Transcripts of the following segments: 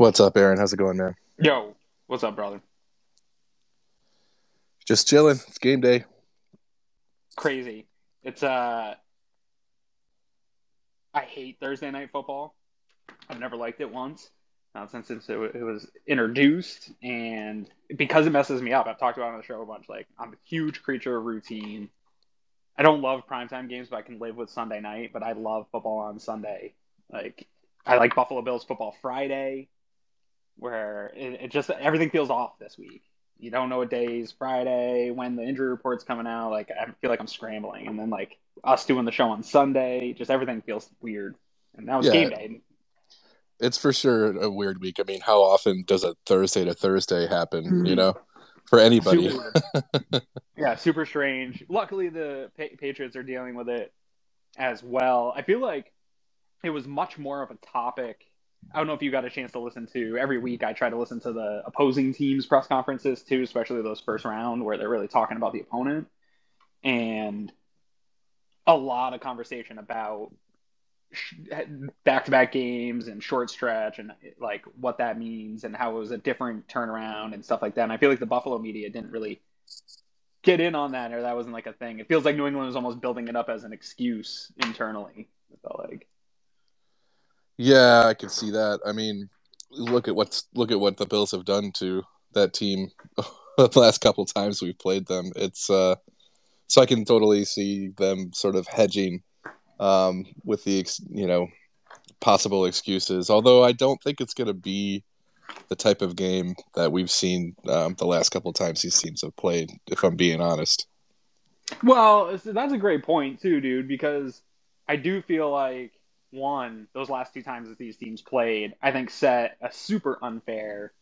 What's up, Aaron? How's it going, man? Yo, what's up, brother? Just chilling. It's game day. Crazy. It's I hate Thursday night football. I've never liked it once, since it was introduced, and because it messes me up. I've talked about it on the show a bunch. Like, I'm a huge creature of routine. I don't love primetime games, but I can live with Sunday night. But I love football on Sunday. Like, I like Buffalo Bills football Friday, where it just everything feels off this week. You don't know what day is Friday, when the injury report's coming out. Like, I feel like I'm scrambling. And then, like, us doing the show on Sunday, just everything feels weird. And that was Yeah, game day. it's for sure a weird week. I mean, how often does a Thursday to Thursday happen, Mhm. for anybody? Super weird. Yeah, super strange. Luckily, the Patriots are dealing with it as well. I feel like it was much more of a topic. I don't know if you got a chance to listen to every week. I try to listen to the opposing teams' press conferences too, especially those first round where they're really talking about the opponent, and a lot of conversation about back-to-back games and short stretch and like what that means and how it was a different turnaround and stuff like that. And I feel like the Buffalo media didn't really get in on that, or that wasn't like a thing. It feels like New England was almost building it up as an excuse internally. I felt like. Yeah, I can see that. I mean, look at what the Bills have done to that team the last couple times we've played them. It's so I can totally see them sort of hedging with the possible excuses. Although I don't think it's going to be the type of game that we've seen the last couple of times these teams have played, if I'm being honest. Well, that's a great point too, dude, because I do feel like one, those last two times that these teams played, I think set a super unfair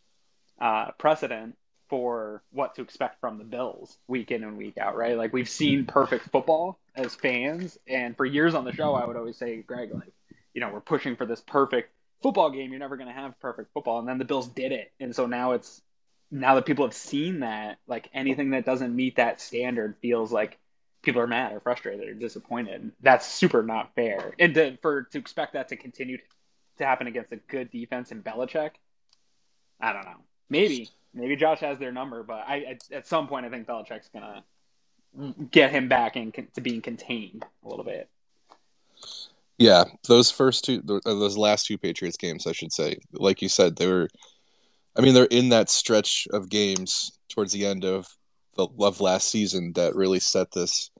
precedent for what to expect from the Bills week in and week out, right? Like, we've seen perfect football as fans, and for years on the show, I would always say, Greg, like, we're pushing for this perfect football game. You're never going to have perfect football, and then the Bills did it, and so now that people have seen that, like, anything that doesn't meet that standard feels like people are mad or frustrated or disappointed. That's super not fair, and to expect that to continue to happen against a good defense in Belichick, I don't know. Maybe Josh has their number, but at some point I think Belichick's gonna get him back to being contained a little bit. Yeah, those last two Patriots games, I should say, like you said, they're in that stretch of games towards the end of last season that really set this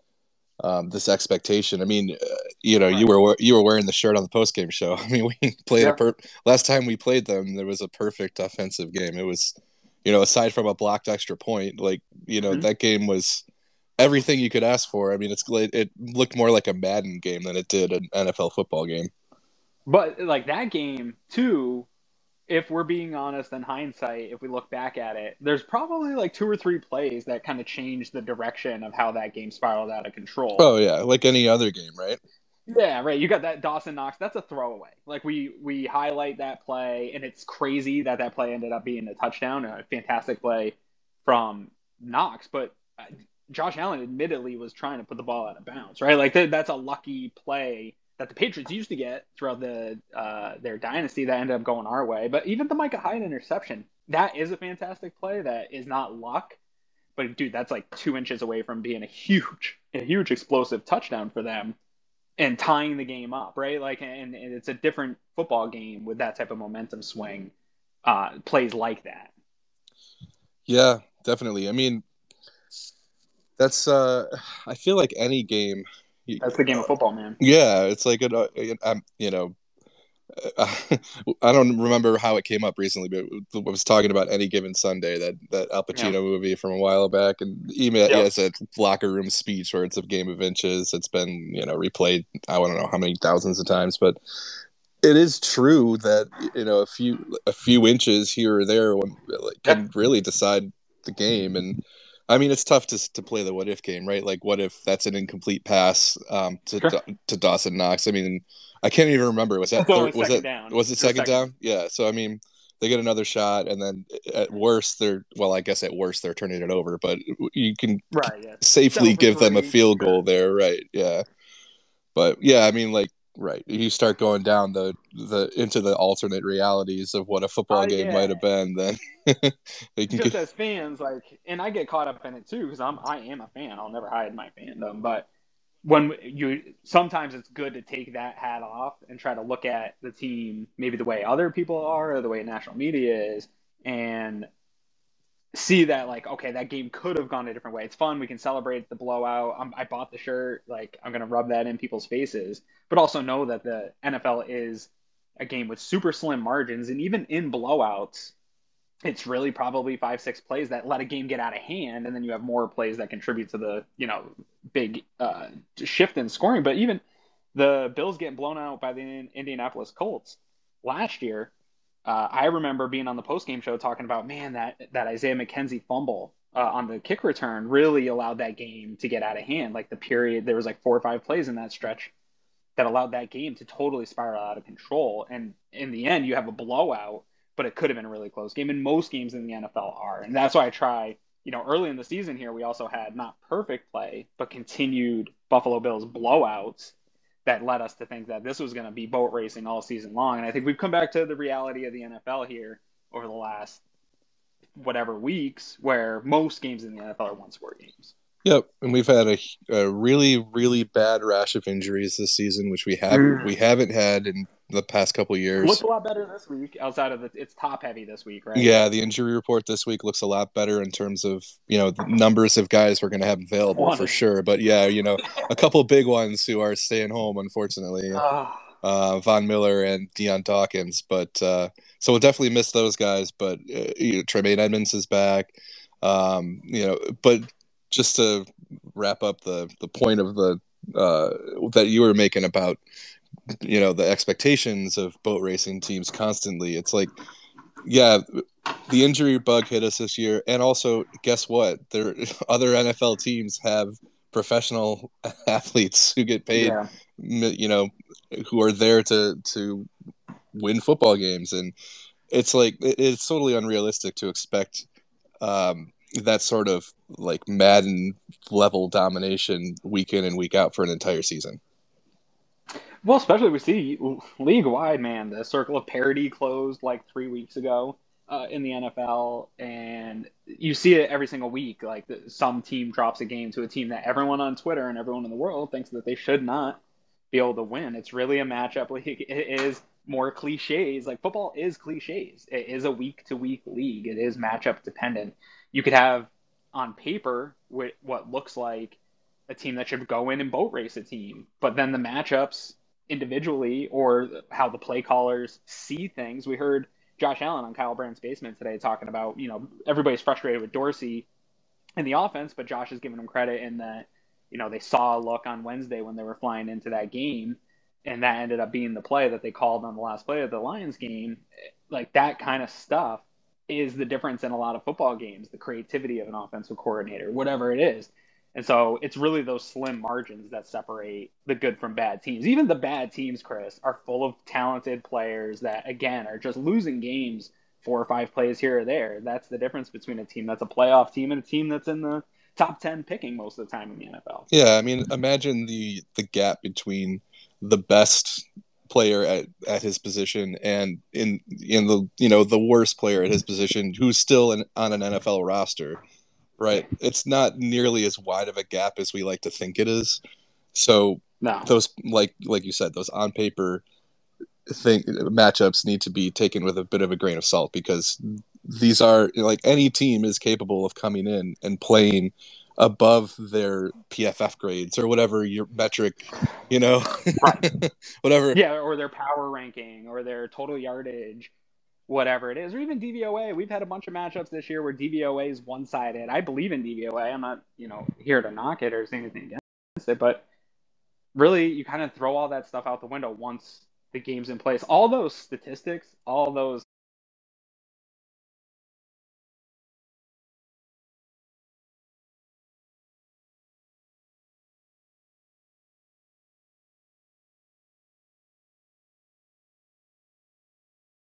expectation. I mean, Right. you were wearing the shirt on the post game show. I mean, we played Yeah. last time we played them. There was a perfect offensive game. It was, aside from a blocked extra point, like Mm-hmm. that game was everything you could ask for. I mean, it looked more like a Madden game than it did an NFL football game. But like that game too, if we're being honest in hindsight, if we look back at it, there's probably like two or three plays that kind of changed the direction of how that game spiraled out of control. Oh yeah, like any other game, right? Yeah, right. You got that Dawson Knox. That's a throwaway. Like, we highlight that play, and it's crazy that that play ended up being a touchdown, a fantastic play from Knox. But Josh Allen admittedly was trying to put the ball out of bounds, right? Like, that's a lucky play that the Patriots used to get throughout their dynasty that ended up going our way. But even the Micah Hyde interception, that is a fantastic play. That is not luck. But dude, that's like 2 inches away from being a huge explosive touchdown for them and tying the game up, right? Like, and it's a different football game with that type of momentum swing, plays like that. Yeah, definitely. I mean, that's I feel like any game. That's the game of football, man. Yeah, it's like I don't remember how it came up recently, but I was talking about Any Given Sunday, that Al Yeah. Pacino movie from a while back, and email, yeah, Yep. it's a locker room speech where it's a game of inches. It's been replayed, I don't know how many thousands of times, but it is true that a few inches here or there Yeah. can really decide the game. And I mean, it's tough to play the what if game, right? Like, what if that's an incomplete pass Sure. to Dawson Knox? I mean, I can't even remember. Was that It's always second down. was it It was second second down. down? Yeah. So I mean, they get another shot, and then at worst, I guess at worst they're turning it over, but you can Right. Yeah. safely Settle for give them a three. field goal Sure. there, right? Yeah. But yeah, I mean, like, Right. You start going down the into the alternate realities of what a football game might Yeah. have been. Then you can Just get, as fans, like, and I get caught up in it too because I am a fan. I'll never hide my fandom, but when you sometimes it's good to take that hat off and try to look at the team maybe the way other people are or the way national media is, and see that, like, okay, that game could have gone a different way. It's fun. We can celebrate the blowout. I bought the shirt. Like, I'm going to rub that in people's faces, but also know that the NFL is a game with super slim margins. And even in blowouts, it's really probably 5-6 plays that let a game get out of hand. And then you have more plays that contribute to the, big shift in scoring. But even the Bills getting blown out by the Indianapolis Colts last year, I remember being on the post-game show talking about, man, that Isaiah McKenzie fumble on the kick return really allowed that game to get out of hand. Like, the period, there was like 4 or 5 plays in that stretch that allowed that game to totally spiral out of control. And in the end, you have a blowout, but it could have been a really close game. And most games in the NFL are. And that's why I try, early in the season here, we also had not perfect play, but continued Buffalo Bills blowouts that led us to think that this was going to be boat racing all season long. And I think we've come back to the reality of the NFL here over the last whatever weeks, where most games in the NFL are one-score games. Yep, and we've had a really, really bad rash of injuries this season, which we haven't had in the past couple of It looks years. a lot better this week outside of it's top heavy this week, right? Yeah, the injury report this week looks a lot better in terms of, the numbers of guys we're going to have available for sure. But yeah, a couple big ones who are staying home, unfortunately. Von Miller and Deion Dawkins. But so we'll definitely miss those guys. But Tremaine Edmunds is back. But just to wrap up the point of the that you were making about the expectations of boat racing teams constantly, it's like, yeah, the injury bug hit us this year, and also guess what? There other NFL teams have professional athletes who get paid, who are there to win football games, and it's like it's totally unrealistic to expect that sort of like Madden level domination week in and week out for an entire season. Well, especially we see league wide, man, the circle of parity closed like 3 weeks ago in the NFL, and you see it every single week. Like, some team drops a game to a team that everyone on Twitter and everyone in the world thinks that they should not be able to win. It's really a matchup league. It is more cliches. Like, football is cliches. It is a week to week league. It is matchup dependent. You could have on paper what looks like a team that should go in and boat race a team, but then the matchups individually or how the play callers see things. We heard Josh Allen on Kyle Brandt's Basement today talking about, everybody's frustrated with Dorsey in the offense, but Josh is giving him credit in that, they saw a look on Wednesday when they were flying into that game, and that ended up being the play that they called on the last play of the Lions game. Like, that kind of stuff is the difference in a lot of football games, the creativity of an offensive coordinator, whatever it is. And so it's really those slim margins that separate the good from bad teams. Even the bad teams, Chris, are full of talented players that, again, are just losing games 4 or 5 plays here or there. That's the difference between a team that's a playoff team and a team that's in the top 10 picking most of the time in the NFL. Yeah, I mean, imagine the gap between the best player at his position and in the the worst player at his position who's still on an NFL roster. Right. It's not nearly as wide of a gap as we like to think it is. So those, like you said, those on paper matchups need to be taken with a bit of a grain of salt, because these are, like, any team is capable of coming in and playing above their PFF grades or whatever your metric, right. whatever. Yeah, or their power ranking or their total yardage, whatever it is, or even DVOA. We've had a bunch of matchups this year where DVOA is one-sided. I believe in DVOA. I'm not, here to knock it or say anything against it, but really, you kind of throw all that stuff out the window once the game's in place. All those statistics, all those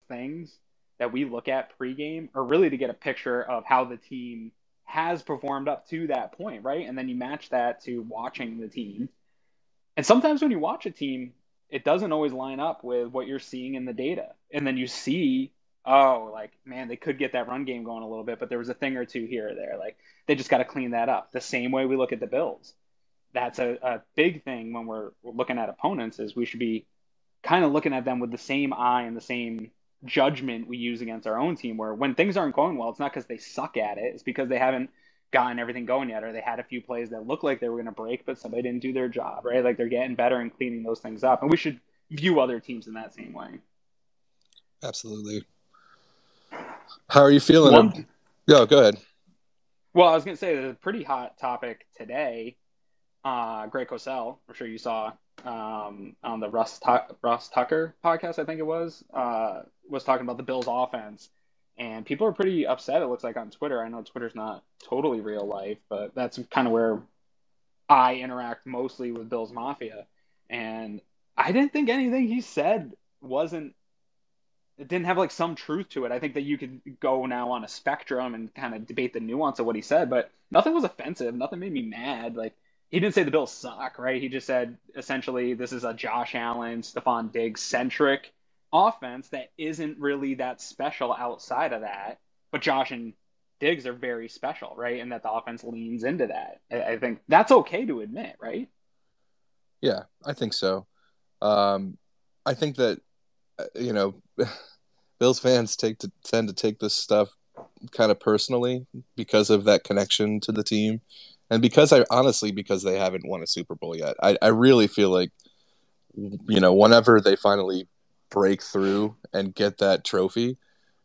things that we look at pregame are really to get a picture of how the team has performed up to that point, right? And then you match that to watching the team. And sometimes when you watch a team, it doesn't always line up with what you're seeing in the data. And then you see, oh, like, man, they could get that run game going a little bit, but there was a thing or two here or there. Like, they just got to clean that up. The same way we look at the Bills. That's a big thing when we're looking at opponents, is we should be kind of looking at them with the same eye and the same judgment we use against our own team, where when things aren't going well, it's not because they suck at it. It's because they haven't gotten everything going yet, or they had a few plays that looked like they were going to break, but somebody didn't do their job, right? Like, they're getting better and cleaning those things up. And we should view other teams in that same way. Absolutely. How are you feeling? Go ahead. Well, I was going to say, there's a pretty hot topic today. Greg Cosell, I'm sure you saw, on the Russ Tucker podcast, I think it was talking about the Bills offense. And people are pretty upset, it looks like, on Twitter. I know Twitter's not totally real life, but that's kind of where I interact mostly with Bills Mafia. And I didn't think anything he said it didn't have like some truth to it. I think that you could go now on a spectrum and kind of debate the nuance of what he said, but nothing was offensive. Nothing made me mad. Like, he didn't say the Bills suck, right? He just said, essentially, this is a Josh Allen, Stephon Diggs centric offense that isn't really that special outside of that. But Josh and Diggs are very special, right? And that the offense leans into that. I think that's okay to admit, right? Yeah, I think so. I think that, Bills fans tend to take this stuff kind of personally because of that connection to the team. And because they haven't won a Super Bowl yet. I really feel like, whenever they finally break through and get that trophy,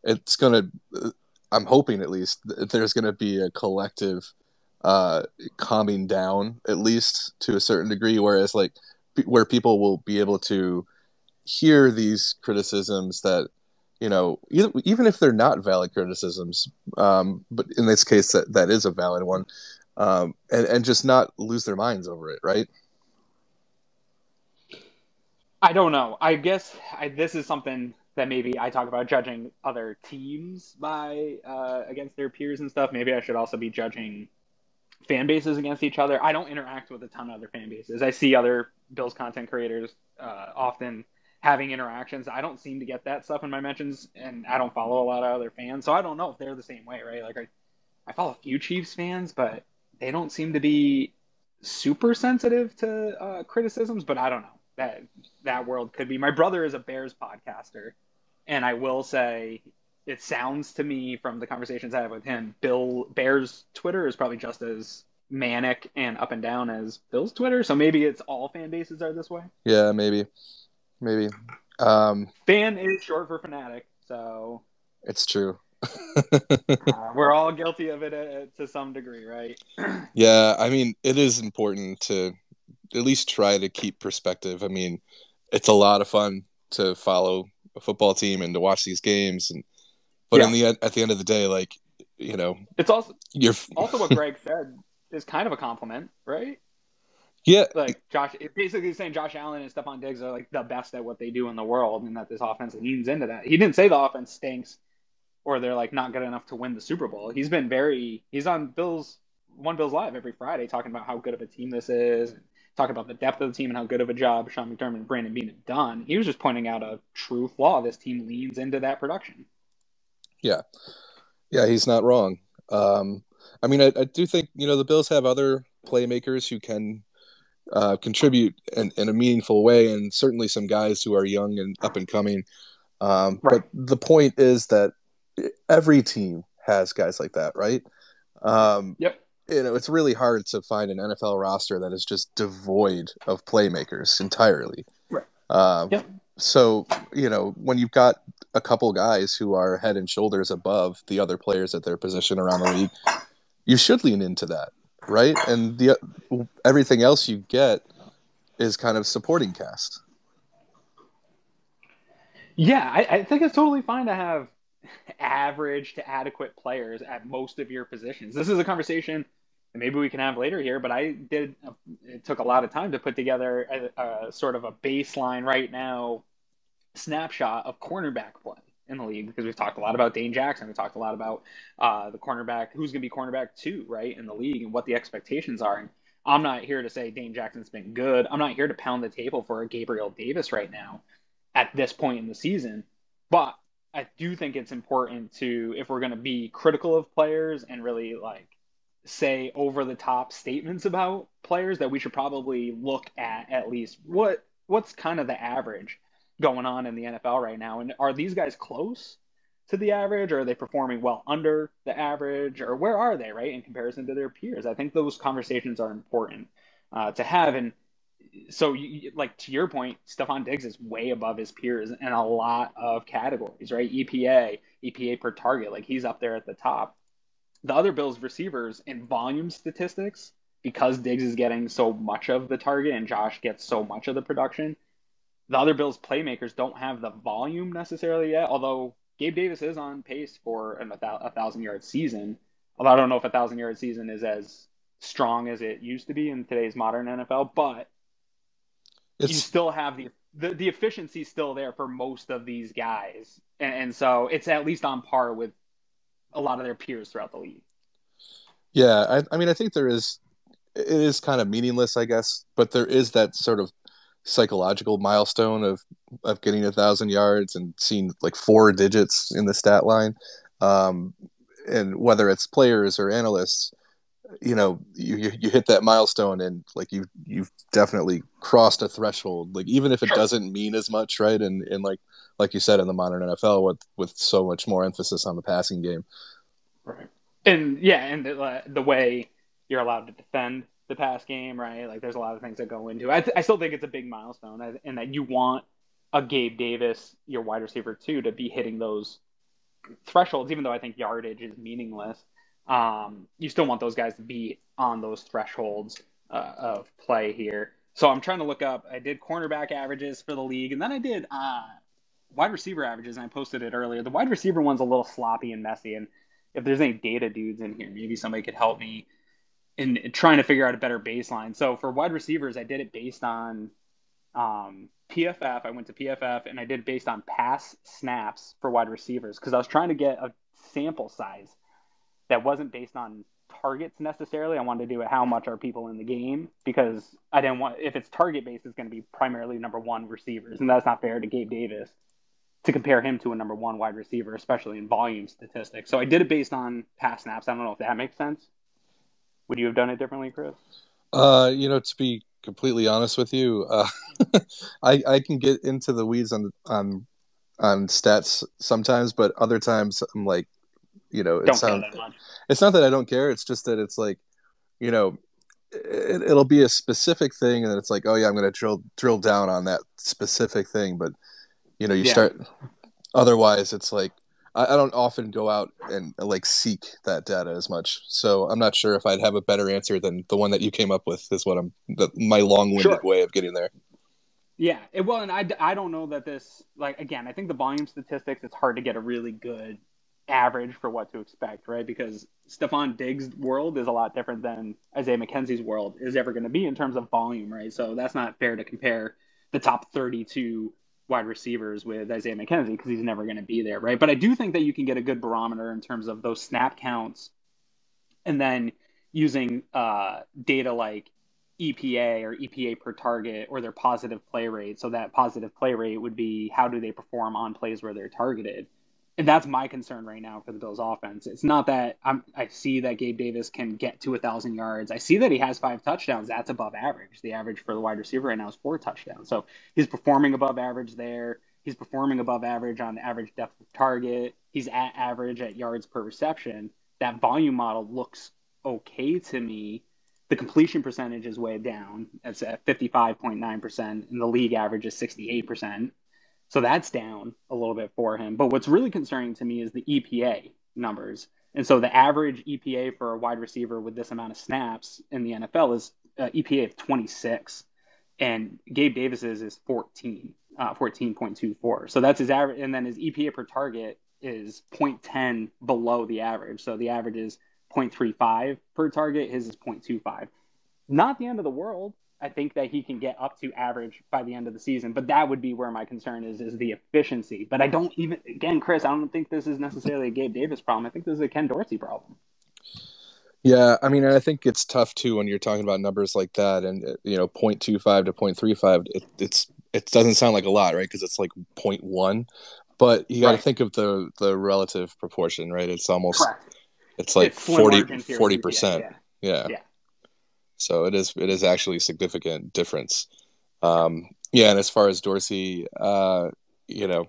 it's going to, I'm hoping at least, there's going to be a collective calming down, at least to a certain degree, whereas like where people will be able to hear these criticisms that, even if they're not valid criticisms, but in this case that is a valid one, and just not lose their minds over it, right? I don't know. I guess this is something that maybe I talk about judging other teams by against their peers and stuff. Maybe I should also be judging fan bases against each other. I don't interact with a ton of other fan bases. I see other Bills content creators often having interactions. I don't seem to get that stuff in my mentions, and I don't follow a lot of other fans, so I don't know if they're the same way, right? Like, I follow a few Chiefs fans, but they don't seem to be super sensitive to criticisms. But I don't know. That world could be. My brother is a Bears podcaster, and I will say, it sounds to me from the conversations I have with him, Bears Twitter is probably just as manic and up and down as Bill's Twitter. So maybe it's all fan bases are this way. Yeah, maybe. Fan is short for fanatic, so it's true. We're all guilty of it to some degree, right? Yeah, I mean, it is important to at least try to keep perspective. I mean, it's a lot of fun to follow a football team and to watch these games, but at the end of the day, like, it's also what Greg said is kind of a compliment, right? Yeah, like Josh, basically saying Josh Allen and Stephon Diggs are like the best at what they do in the world, and that this offense leans into that. He didn't say the offense stinks or they're like not good enough to win the Super Bowl. He's on One Bills Live every Friday talking about how good of a team this is, and talking about the depth of the team and how good of a job Sean McDermott and Brandon Beane have done. He was just pointing out a true flaw. This team leans into that production. Yeah, he's not wrong. I mean, I do think, the Bills have other playmakers who can contribute in a meaningful way, and certainly some guys who are young and up and coming. Right. But the point is that every team has guys like that, right? Yep. It's really hard to find an NFL roster that is just devoid of playmakers entirely. Right. Yep. So, when you've got a couple guys who are head and shoulders above the other players at their position around the league, you should lean into that, right? And everything else you get is kind of supporting cast. Yeah, I think it's totally fine to have average to adequate players at most of your positions. This is a conversation that maybe we can have later here, but it took a lot of time to put together a sort of a baseline right now snapshot of cornerback play in the league, because we've talked a lot about Dane Jackson. We talked a lot about the cornerback, who's going to be cornerback 2, right, in the league, and what the expectations are. And I'm not here to say Dane Jackson's been good. I'm not here to pound the table for a Gabriel Davis right now at this point in the season. But I do think it's important to, if we're going to be critical of players and really like say over the top statements about players, that we should probably look at least what's kind of the average going on in the NFL right now. And are these guys close to the average, or are they performing well under the average, or where are they, right, in comparison to their peers? I think those conversations are important to have. And so, like to your point, Stephon Diggs is way above his peers in a lot of categories, right? EPA per target, like he's up there at the top. The other Bills receivers in volume statistics, because Diggs is getting so much of the target and Josh gets so much of the production, the other Bills playmakers don't have the volume necessarily yet, although Gabe Davis is on pace for a 1,000-yard season. Although I don't know if a 1,000-yard season is as strong as it used to be in today's modern NFL, but you still have the efficiency still there for most of these guys. And so it's at least on par with a lot of their peers throughout the league. Yeah, I mean, I think it is kind of meaningless, I guess, but there is that sort of psychological milestone of getting 1,000 yards and seeing like 4 digits in the stat line. And whether it's players or analysts, you hit that milestone and like you've definitely crossed a threshold. Like even if it doesn't mean as much, right? And like you said, in the modern NFL with so much more emphasis on the passing game. Right. And yeah, and the way you're allowed to defend the pass game, right? Like there's a lot of things that go into it. I still think it's a big milestone, and that you want a Gabe Davis, your wide receiver too, to be hitting those thresholds, even though I think yardage is meaningless. You still want those guys to be on those thresholds of play here. So I'm trying to look up, I did cornerback averages for the league, and then I did wide receiver averages, and I posted it earlier. The wide receiver one's a little sloppy and messy, and if there's any data dudes in here, maybe somebody could help me in trying to figure out a better baseline. So for wide receivers, I did it based on PFF. I went to PFF and I did it based on pass snaps for wide receivers because I was trying to get a sample size that wasn't based on targets necessarily. I wanted to do it how much are people in the game, because I didn't want, if it's target based, it's going to be primarily number one receivers, and that's not fair to Gabe Davis to compare him to a number one wide receiver, especially in volume statistics. So I did it based on pass snaps. I don't know if that makes sense. Would you have done it differently, Chris? To be completely honest with you, I can get into the weeds on stats sometimes, but other times I'm like, it's not that I don't care. It's just that it's like, it'll be a specific thing, and then it's like, oh yeah, I'm going to drill down on that specific thing. But start. Otherwise, it's like I don't often go out and like seek that data as much. So I'm not sure if I'd have a better answer than the one that you came up with. Is what my long-winded way of getting there. Yeah, well, and I don't know that this, like, again, I think the volume statistics, it's hard to get a really good average for what to expect, right? Because Stephon Diggs' world is a lot different than Isaiah McKenzie's world is ever going to be in terms of volume, right? So that's not fair to compare the top 32 wide receivers with Isaiah McKenzie because he's never going to be there, right? But I do think that you can get a good barometer in terms of those snap counts, and then using data like EPA or EPA per target or their positive play rate. So that positive play rate would be how do they perform on plays where they're targeted. And that's my concern right now for the Bills offense. It's not that I see that Gabe Davis can get to 1,000 yards. I see that he has 5 touchdowns. That's above average. The average for the wide receiver right now is 4 touchdowns. So he's performing above average there. He's performing above average on average depth of target. He's at average at yards per reception. That volume model looks okay to me. The completion percentage is way down. It's at 55.9%, and the league average is 68%. So that's down a little bit for him. But what's really concerning to me is the EPA numbers. And so the average EPA for a wide receiver with this amount of snaps in the NFL is EPA of 26. And Gabe Davis's is 14.24. So that's his average. And then his EPA per target is 0.10 below the average. So the average is 0.35 per target. His is 0.25. Not the end of the world. I think that he can get up to average by the end of the season, but that would be where my concern is the efficiency. But I don't even, again, Chris, I don't think this is necessarily a Gabe Davis problem. I think this is a Ken Dorsey problem. Yeah, I mean, I think it's tough too when you're talking about numbers like that, and 0.25 to 0.35. It doesn't sound like a lot, right? Because it's like zero point 0.1, but you got to Right. think of the relative proportion, right? Correct. It's like It's slim 40 margins here with EPA. 40%. Yeah. Yeah, Yeah. so it is actually a significant difference. Yeah, and as far as Dorsey, you know,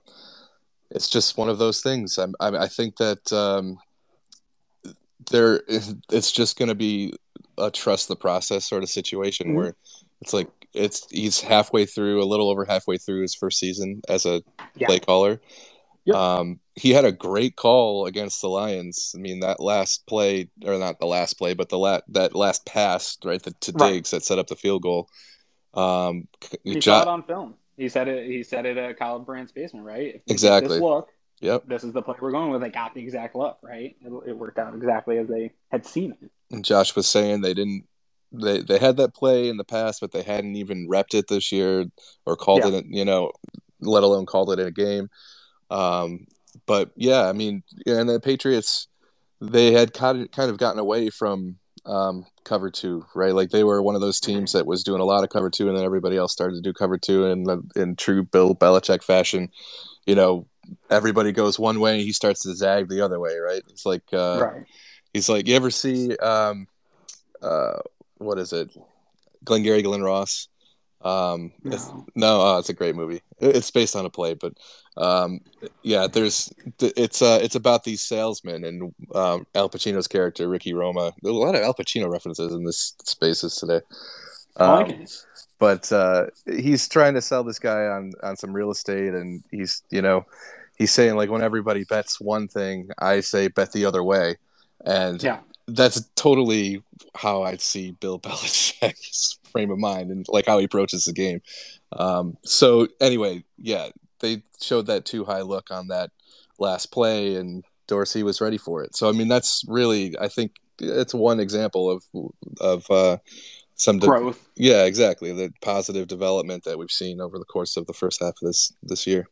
it's just one of those things. I think that it's just going to be a trust the process sort of situation Hmm. where it's like he's halfway through, a little over halfway through his first season as a Yeah. play caller. Yep. He had a great call against the Lions. I mean, that last play, or not the last play, but that last pass, right, to Right. Diggs that set up the field goal. Um, He saw jo- it on film. He said it. He said it at Kyle Brandt's basement. Right. If we get this exactly. look, Yep. this is the play we're going with. They got the exact look. Right. It worked out exactly as they had seen it. And Josh was saying they had that play in the past, but they hadn't even repped it this year or called Yeah. it, let alone called it in a game. Um, but yeah, I mean, and the Patriots, they had kind of gotten away from cover two, right? Like they were one of those teams that was doing a lot of cover two, and then everybody else started to do cover two in true Bill Belichick fashion. You know, everybody goes one way, he starts to zag the other way, right? It's like Right. he's like, you ever see uh, what is it? Glengarry Glen Ross. No. It's a great movie. It's based on a play, but um, yeah, it's about these salesmen and Al Pacino's character Ricky Roma. There's a lot of Al Pacino references in this spaces today. I like Um, it. but he's trying to sell this guy on some real estate, and he's saying like when everybody bets one thing, I say bet the other way, and Yeah. that's totally how I see Bill Belichick's frame of mind and like how he approaches the game. So anyway, yeah, they showed that too high look on that last play, and Dorsey was ready for it. So I mean, that's really, I think it's one example of some de- Growth. yeah, exactly, the positive development that we've seen over the course of the first half of this year.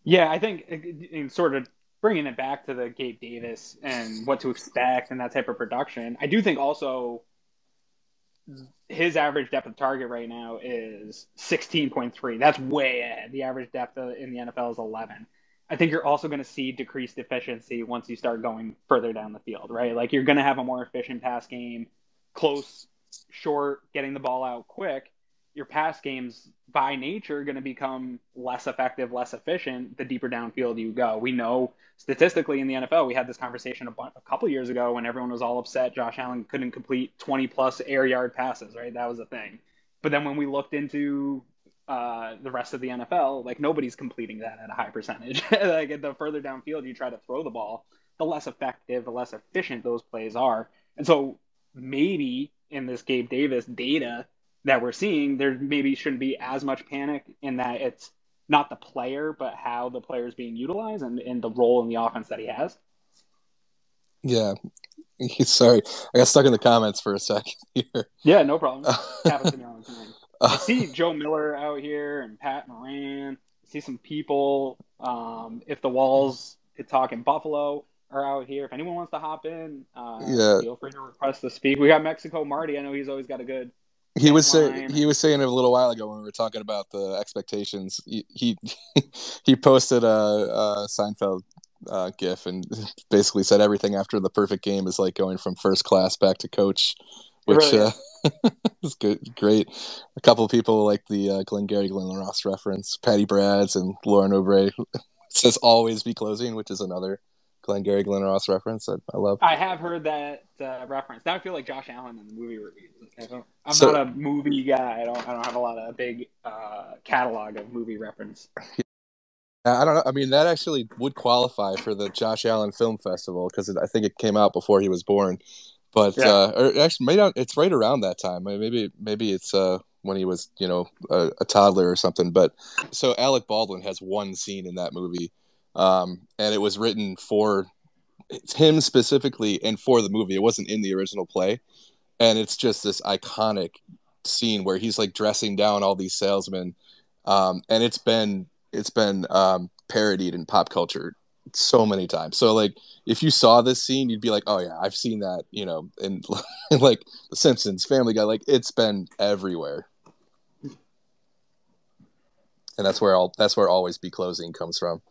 Yeah, I think in sort of bringing it back to the Gabe Davis and what to expect and that type of production. I do think also his average depth of target right now is 16.3. That's way ahead. The average depth in the NFL is 11. I think you're also going to see decreased efficiency once you start going further down the field, right? Like you're going to have a more efficient pass game, close, short, getting the ball out quick. Your pass games by nature are going to become less effective, less efficient the deeper downfield you go. We know statistically in the NFL, we had this conversation a couple years ago when everyone was all upset Josh Allen couldn't complete 20 plus air yard passes, right? That was a thing. But then when we looked into the rest of the NFL, like nobody's completing that at a high percentage. Like the further downfield you try to throw the ball, the less effective, the less efficient those plays are. And so maybe in this Gabe Davis data that we're seeing, there maybe shouldn't be as much panic in that it's not the player, but how the player is being utilized and the role in the offense that he has. Yeah, sorry, I got stuck in the comments for a second here. Yeah, no problem. Happens in your own time. I see Joe Miller out here and Pat Moran. I see some people. If the Walls could talk in Buffalo are out here. If anyone wants to hop in, Yeah, feel free to request to speak. We got Mexico Marty. I know he's always got a good bet line. he And was saying it a little while ago when we were talking about the expectations. He posted a Seinfeld gif and basically said everything after the perfect game is like going from first class back to coach, it which really is. is good, great. A couple of people like the Glengarry Glen Ross reference, Patty Brads and Lauren O'Bray says always be closing, which is another Glengarry Glen Ross reference that I love. I have heard that reference. Now I feel like Josh Allen in the movie reviews. I'm not So a movie guy. I don't have a lot of big catalog of movie reference. I don't know. I mean, that actually would qualify for the Josh Allen Film Festival because I think it came out before he was born. But Yeah. or actually, maybe it's right around that time. Maybe it's when he was a toddler or something. But so Alec Baldwin has one scene in that movie, and it was written for him specifically and for the movie. It wasn't in the original play, and it's just this iconic scene where he's like dressing down all these salesmen, and it's been parodied in pop culture so many times. So like if you saw this scene, you'd be like, oh yeah, I've seen that, you know, in like The Simpsons, Family Guy, like it's been everywhere. And that's where Always Be Closing comes from.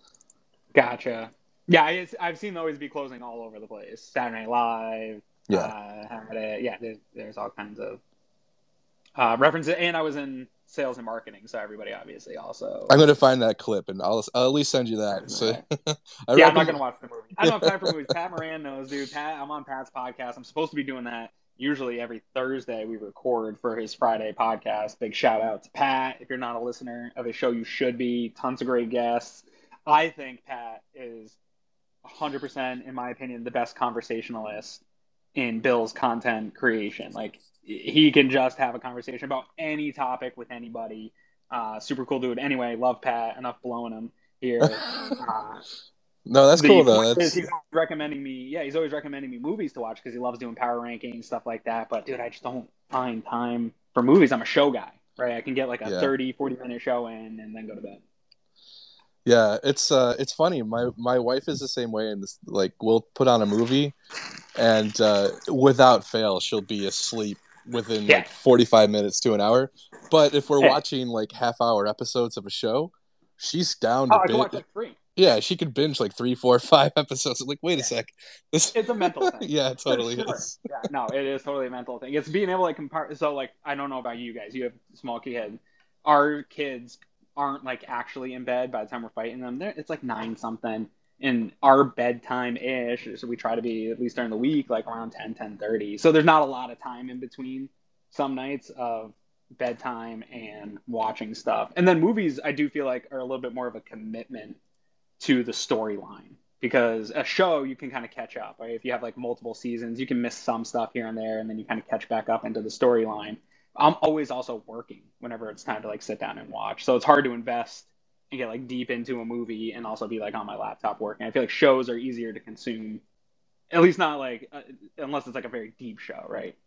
Gotcha. Yeah, I've seen Always Be Closing all over the place. Saturday Night Live. Yeah. There's all kinds of references. And I was in sales and marketing, so everybody obviously also. I'm gonna find that clip and I'll at least send you that. So I'm not gonna watch the movie. I don't have time for movies. Pat Moran knows, dude. Pat, I'm on Pat's podcast. I'm supposed to be doing that. Usually every Thursday we record for his Friday podcast. Big shout out to Pat. If you're not a listener of his show, you should be. Tons of great guests. I think Pat is 100%, in my opinion, the best conversationalist in Bills content creation. Like, he can just have a conversation about any topic with anybody. Super cool dude. Anyway, love Pat. Enough blowing him here. No, that's cool though. He's always recommending me. Yeah, he's always recommending me movies to watch because he loves doing power rankings, stuff like that. But dude, I just don't find time for movies. I'm a show guy, right? I can get like a 30, 40-minute show in and then go to bed. Yeah, it's funny. My wife is the same way, and like we'll put on a movie, and without fail, she'll be asleep within like 45 minutes to an hour. But if we're watching like half-hour episodes of a show, she's down to I can watch like 3. Yeah, she could binge like 3, 4, 5 episodes. I'm like, wait a sec. It's a mental thing. Yeah, it totally is. Yeah, no, it is totally a mental thing. It's being able to like compare. So like, I don't know about you guys. You have small kids. Our kids aren't like actually in bed by the time we're fighting them. It's like 9 something. And our bedtime ish. So we try to be at least during the week, like around 10:30. So there's not a lot of time in between some nights of bedtime and watching stuff. And then movies, I do feel like are a little bit more of a commitment to the storyline, because a show you can kind of catch up, right? If you have like multiple seasons, you can miss some stuff here and there, and then you kind of catch back up into the storyline. I'm always also working whenever it's time to like sit down and watch, so it's hard to invest and get like deep into a movie and also be like on my laptop working. I feel like shows are easier to consume, at least not like unless it's like a very deep show, right?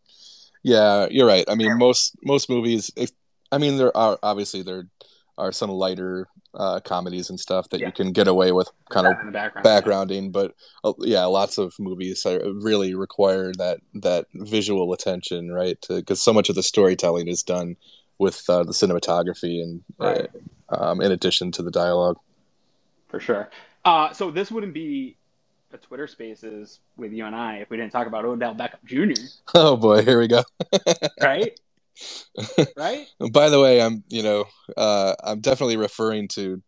Yeah, you're right. I mean, most movies. I mean, there are some lighter comedies and stuff that you can get away with kind of backgrounding, but lots of movies really require that visual attention, right? Because so much of the storytelling is done with the cinematography and in addition to the dialogue. For sure. So this wouldn't be a Twitter Spaces with you and I if we didn't talk about Odell Beckham Jr. Oh boy, here we go. Right? Right? By the way, I'm definitely referring to.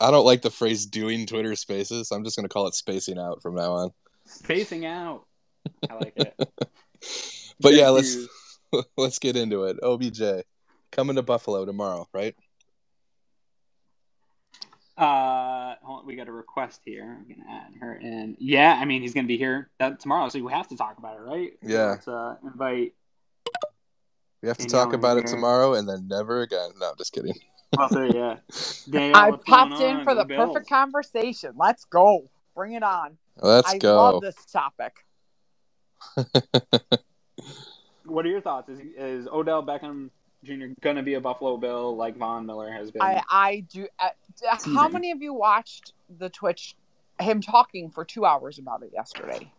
I don't like the phrase "doing Twitter Spaces." I'm just going to call it "spacing out" from now on. Spacing out. I like it. But yeah, let's get into it. OBJ coming to Buffalo tomorrow, right? Hold on, we got a request here. I'm gonna add her in. Yeah, I mean he's gonna be here tomorrow, so we have to talk about it, right? Yeah. Let's invite. We have to talk about it tomorrow and then never again. No, I'm just kidding. Also, yeah. I popped in for the perfect conversation. Let's go. Bring it on. Let's go. I love this topic. What are your thoughts? Is Odell Beckham Jr. going to be a Buffalo Bill like Von Miller has been? I do. How many of you watched the Twitch, him talking for 2 hours about it yesterday?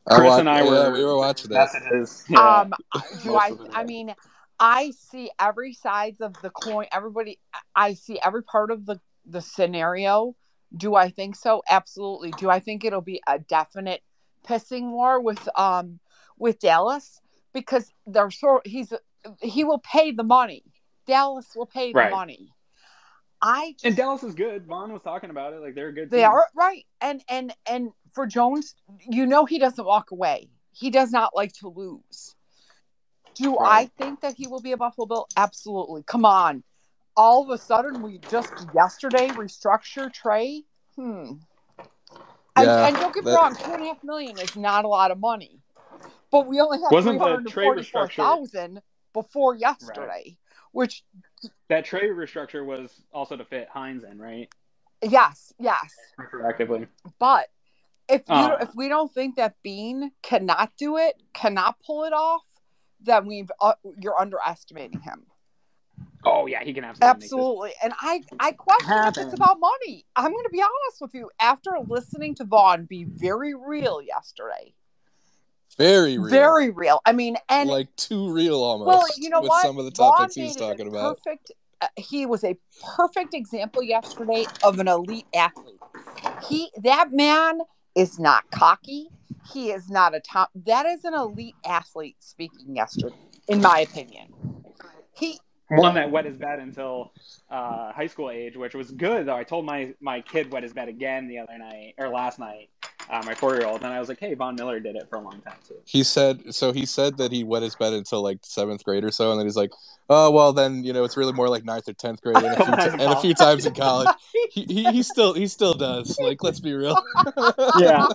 Chris and I we were watching that. Messages. Yeah. I mean, I see every sides of the coin. I see every part of the scenario. Do I think so? Absolutely. Do I think it'll be a definite pissing war with Dallas? Because he will pay the money. Dallas will pay the money. And Dallas is good. Vaughn was talking about it. Like they're a good team. They are right. And for Jones, he doesn't walk away. He does not like to lose. Do I think that he will be a Buffalo Bill? Absolutely. Come on. All of a sudden, we just yesterday restructure Trey. Yeah, and don't get me wrong, $2.5 million is not a lot of money. But we only had 344,000 before yesterday, which that trade restructure was also to fit Hines in, right? Yes. Retroactively. But if we don't think that Bean cannot do it, cannot pull it off, then you're underestimating him. Oh yeah, he can absolutely Absolutely. And I question if it's about money. I'm going to be honest with you. After listening to Vaughn be very real yesterday. Very real. Very real. I mean, and like too real almost. Well, you know with what? some of the Vaughn topics he was made it talking about. perfect. He was a perfect example yesterday of an elite athlete. That man is not cocky. He is not a top. That is an elite athlete speaking yesterday, in my opinion. One that wet his bed until high school age, which was good though. I told my kid wet his bed again last night, my 4-year-old, and I was like, "Hey, Von Miller did it for a long time too." He said that he wet his bed until like 7th grade or so, and then he's like, "Oh well, then it's really more like 9th or 10th grade, and a few times in college." He still does. Like, let's be real. Yeah.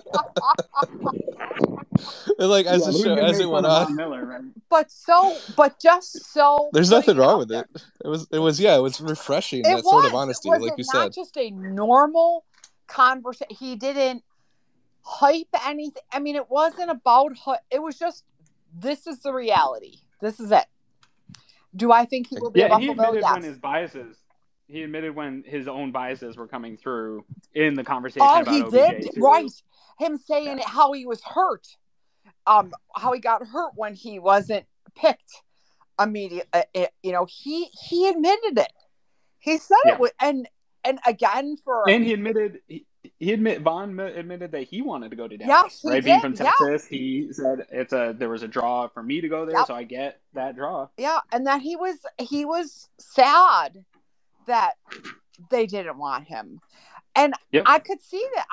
Like as it went on. Miller, right? But just so there's nothing wrong with it. It was refreshing. Sort of honesty, like you said. Not just a normal conversation. He didn't hype anything. I mean, it wasn't about it was just, this is the reality. This is it. Do I think he will be a Buffalo Bill? Yes. He admitted when his own biases were coming through in the conversation about he OBJ did? too. Right. Him saying how he was hurt. How he got hurt when he wasn't picked immediately. He admitted it. He said it was, and again Vaughn admitted that he wanted to go to Dallas. Yes, right? Being from Texas, he said there was a draw for me to go there, so I get that draw. Yeah, and that he was sad that they didn't want him, and I could see that.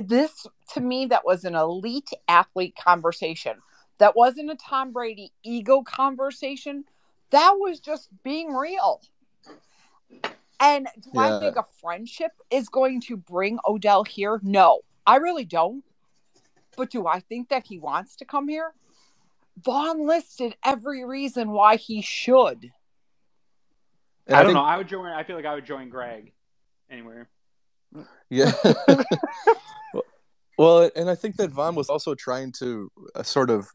This to me, that was an elite athlete conversation. That wasn't a Tom Brady ego conversation. That was just being real. And do I think a friendship is going to bring Odell here? No, I really don't. But do I think that he wants to come here? Vaughn listed every reason why he should. I don't know. I feel like I would join Greg anywhere. Yeah. Well, and I think that Vaughn was also trying to sort of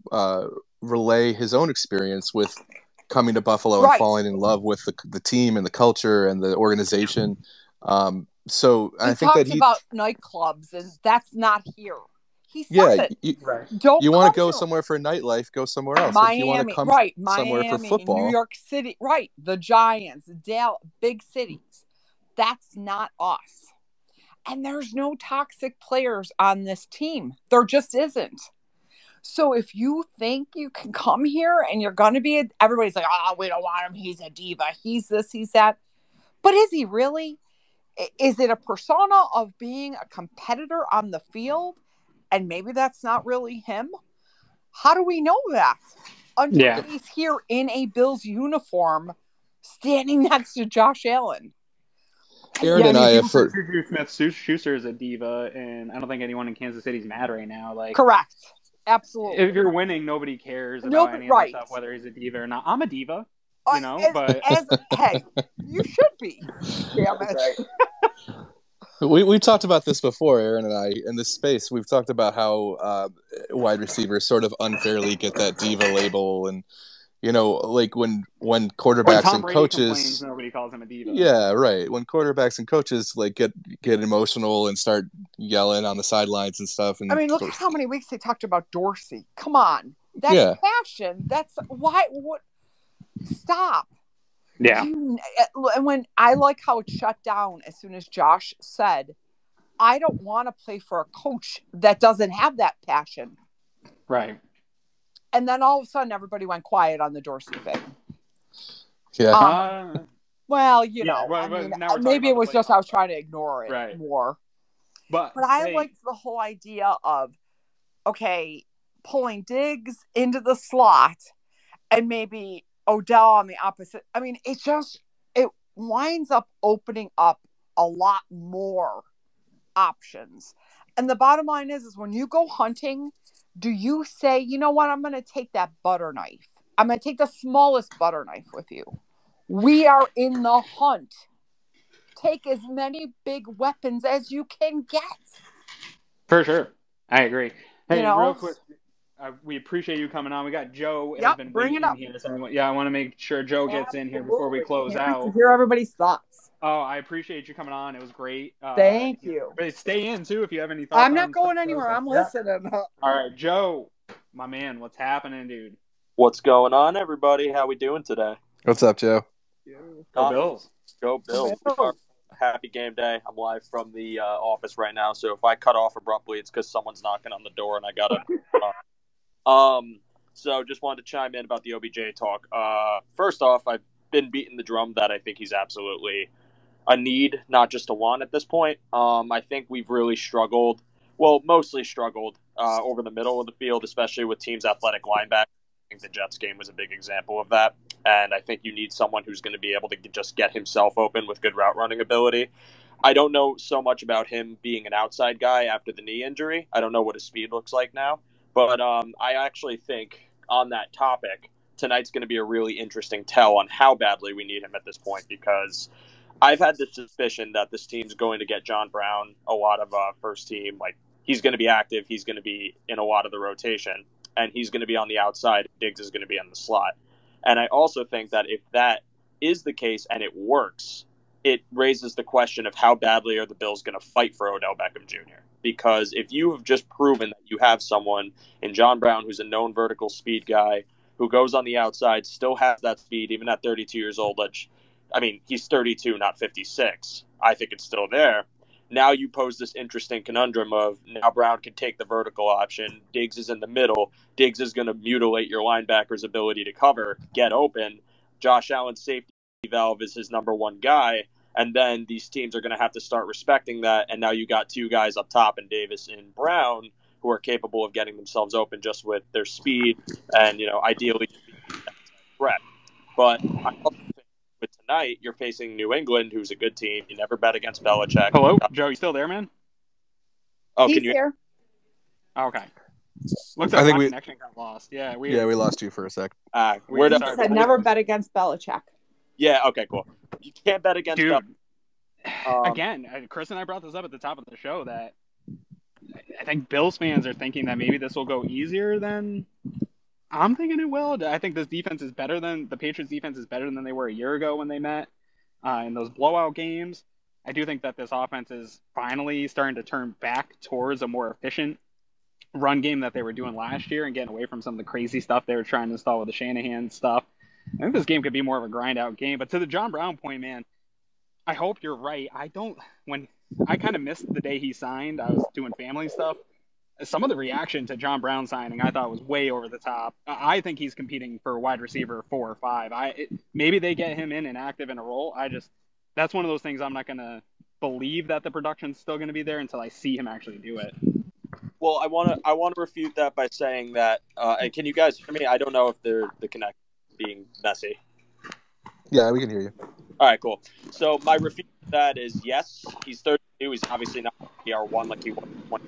relay his own experience with coming to Buffalo and falling in love with the team and the culture and the organization. So I think that he talked about nightclubs, and that's not here. He said it. You want to go somewhere for nightlife, go somewhere else. Miami, if you want to come somewhere for football, New York City, the Giants, big cities. That's not us. And there's no toxic players on this team. There just isn't. So if you think you can come here and you're going to be, everybody's like, we don't want him. He's a diva. He's this, he's that. But is he really? Is it a persona of being a competitor on the field? And maybe that's not really him. How do we know that? Until he's here in a Bills uniform standing next to Josh Allen. Aaron and I have heard Juju Smith-Schuster is a diva, and I don't think anyone in Kansas City is mad right now. Like, correct, absolutely. If you're winning, nobody cares about any of that stuff, whether he's a diva or not. I'm a diva, hey, you should be. Damn it. We talked about this before, Aaron and I, in this space. We've talked about how wide receivers sort of unfairly get that diva label, and like when quarterbacks and coaches, nobody calls him a diva. Yeah, right. When quarterbacks and coaches like get emotional and start yelling on the sidelines and stuff. And I mean, look at how many weeks they talked about Dorsey. Come on, that's passion. That's why. What? Stop. Yeah. And when I like how it shut down as soon as Josh said, "I don't want to play for a coach that doesn't have that passion." Right. And then all of a sudden, everybody went quiet on the Dorsey thing. Yeah. Well, maybe it was just I was trying to ignore it more. But I liked the whole idea of, pulling Diggs into the slot and maybe Odell on the opposite. I mean, it winds up opening up a lot more options. And the bottom line is when you go hunting, do you say, you know what, I'm going to take that butter knife. I'm going to take the smallest butter knife with you. We are in the hunt. Take as many big weapons as you can get. For sure. I agree. Hey, real quick. we appreciate you coming on. We got Joe has Yep, been bring it waiting up. here. So I want to make sure Joe gets in here before we close out. To hear everybody's thoughts. Oh, I appreciate you coming on. It was great. Thank you. But stay in too if you have any thoughts. I'm not going anywhere. I'm listening. All right, Joe, my man, what's happening, dude? What's going on, everybody? How we doing today? What's up, Joe? Go Bills. Go Bills. Happy game day. I'm live from the office right now, so if I cut off abruptly, it's because someone's knocking on the door and I gotta. So just wanted to chime in about the OBJ talk. First off, I've been beating the drum that I think he's absolutely a need, not just a want at this point. I think we've really struggled. Well, mostly struggled over the middle of the field, especially with teams' athletic linebackers. I think the Jets game was a big example of that. And I think you need someone who's going to be able to just get himself open with good route running ability. I don't know so much about him being an outside guy after the knee injury. I don't know what his speed looks like now. But I actually think on that topic, tonight's going to be a really interesting tell on how badly we need him at this point, because I've had the suspicion that this team's going to get John Brown a lot of first team. Like, he's going to be active. He's going to be in a lot of the rotation. And he's going to be on the outside. Diggs is going to be on the slot. And I also think that if that is the case and it works, it raises the question of how badly are the Bills going to fight for Odell Beckham Jr. Because if you have just proven that you have someone in John Brown who's a known vertical speed guy, who goes on the outside, still has that speed, even at 32 years old, which, I mean, he's 32, not 56. I think it's still there. Now you pose this interesting conundrum of now Brown can take the vertical option. Diggs is in the middle. Diggs is going to mutilate your linebacker's ability to cover, get open. Josh Allen's safety valve is his number one guy. And then these teams are going to have to start respecting that. And now you got two guys up top in Davis and Brown who are capable of getting themselves open just with their speed and, ideally threat. But I also think with tonight, you're facing New England, who's a good team. You never bet against Belichick. Hello, Joe, you still there, man? Oh, He's can you? here. Okay. Looks like my connection got lost. Yeah, we lost you for a sec. Where He said never bet against Belichick. Yeah, okay, cool. You can't bet against again, Chris and I brought this up at the top of the show that I think Bills fans are thinking that maybe this will go easier than I'm thinking it will. I think this defense is better than the Patriots defense is better than they were a year ago when they met in those blowout games. I do think that this offense is finally starting to turn back towards a more efficient run game that they were doing last year and getting away from some of the crazy stuff they were trying to install with the Shanahan stuff. I think this game could be more of a grind out game. But to the John Brown point, man, I hope you're right. When I kind of missed the day he signed, I was doing family stuff. Some of the reaction to John Brown signing I thought was way over the top. I think he's competing for wide receiver 4 or 5. Maybe they get him in and active in a role. That's one of those things I'm not going to believe that the production's still going to be there until I see him actually do it. Well, I want to refute that by saying that, and can you guys hear me? I don't know if the connection is being messy. Yeah, we can hear you. All right, cool. So my refute to that is yes, he's 32. He's obviously not PR1 like he was 20.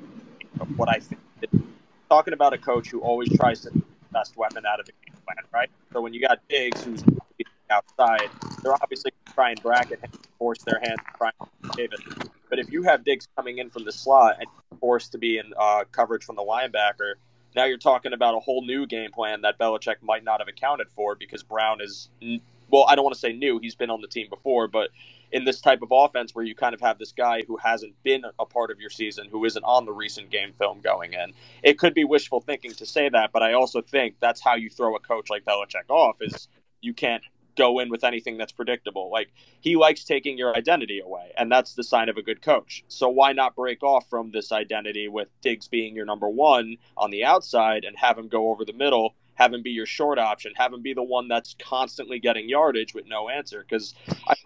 But what I think is talking about a coach who always tries to take the best weapon out of the game plan, right? So when you got Diggs who's outside, they're obviously going to try and bracket him, force their hand to try and Davis. But if you have Diggs coming in from the slot and forced to be in coverage from the linebacker, now you're talking about a whole new game plan that Belichick might not have accounted for because Brown is, well, I don't want to say new. He's been on the team before, but in this type of offense where you kind of have this guy who hasn't been a part of your season, who isn't on the recent game film going in, it could be wishful thinking to say that, but I also think that's how you throw a coach like Belichick off is you can't go in with anything that's predictable. Like, he likes taking your identity away, and that's the sign of a good coach. So why not break off from this identity with Diggs being your number one on the outside and have him go over the middle, have him be your short option, have him be the one that's constantly getting yardage with no answer? Because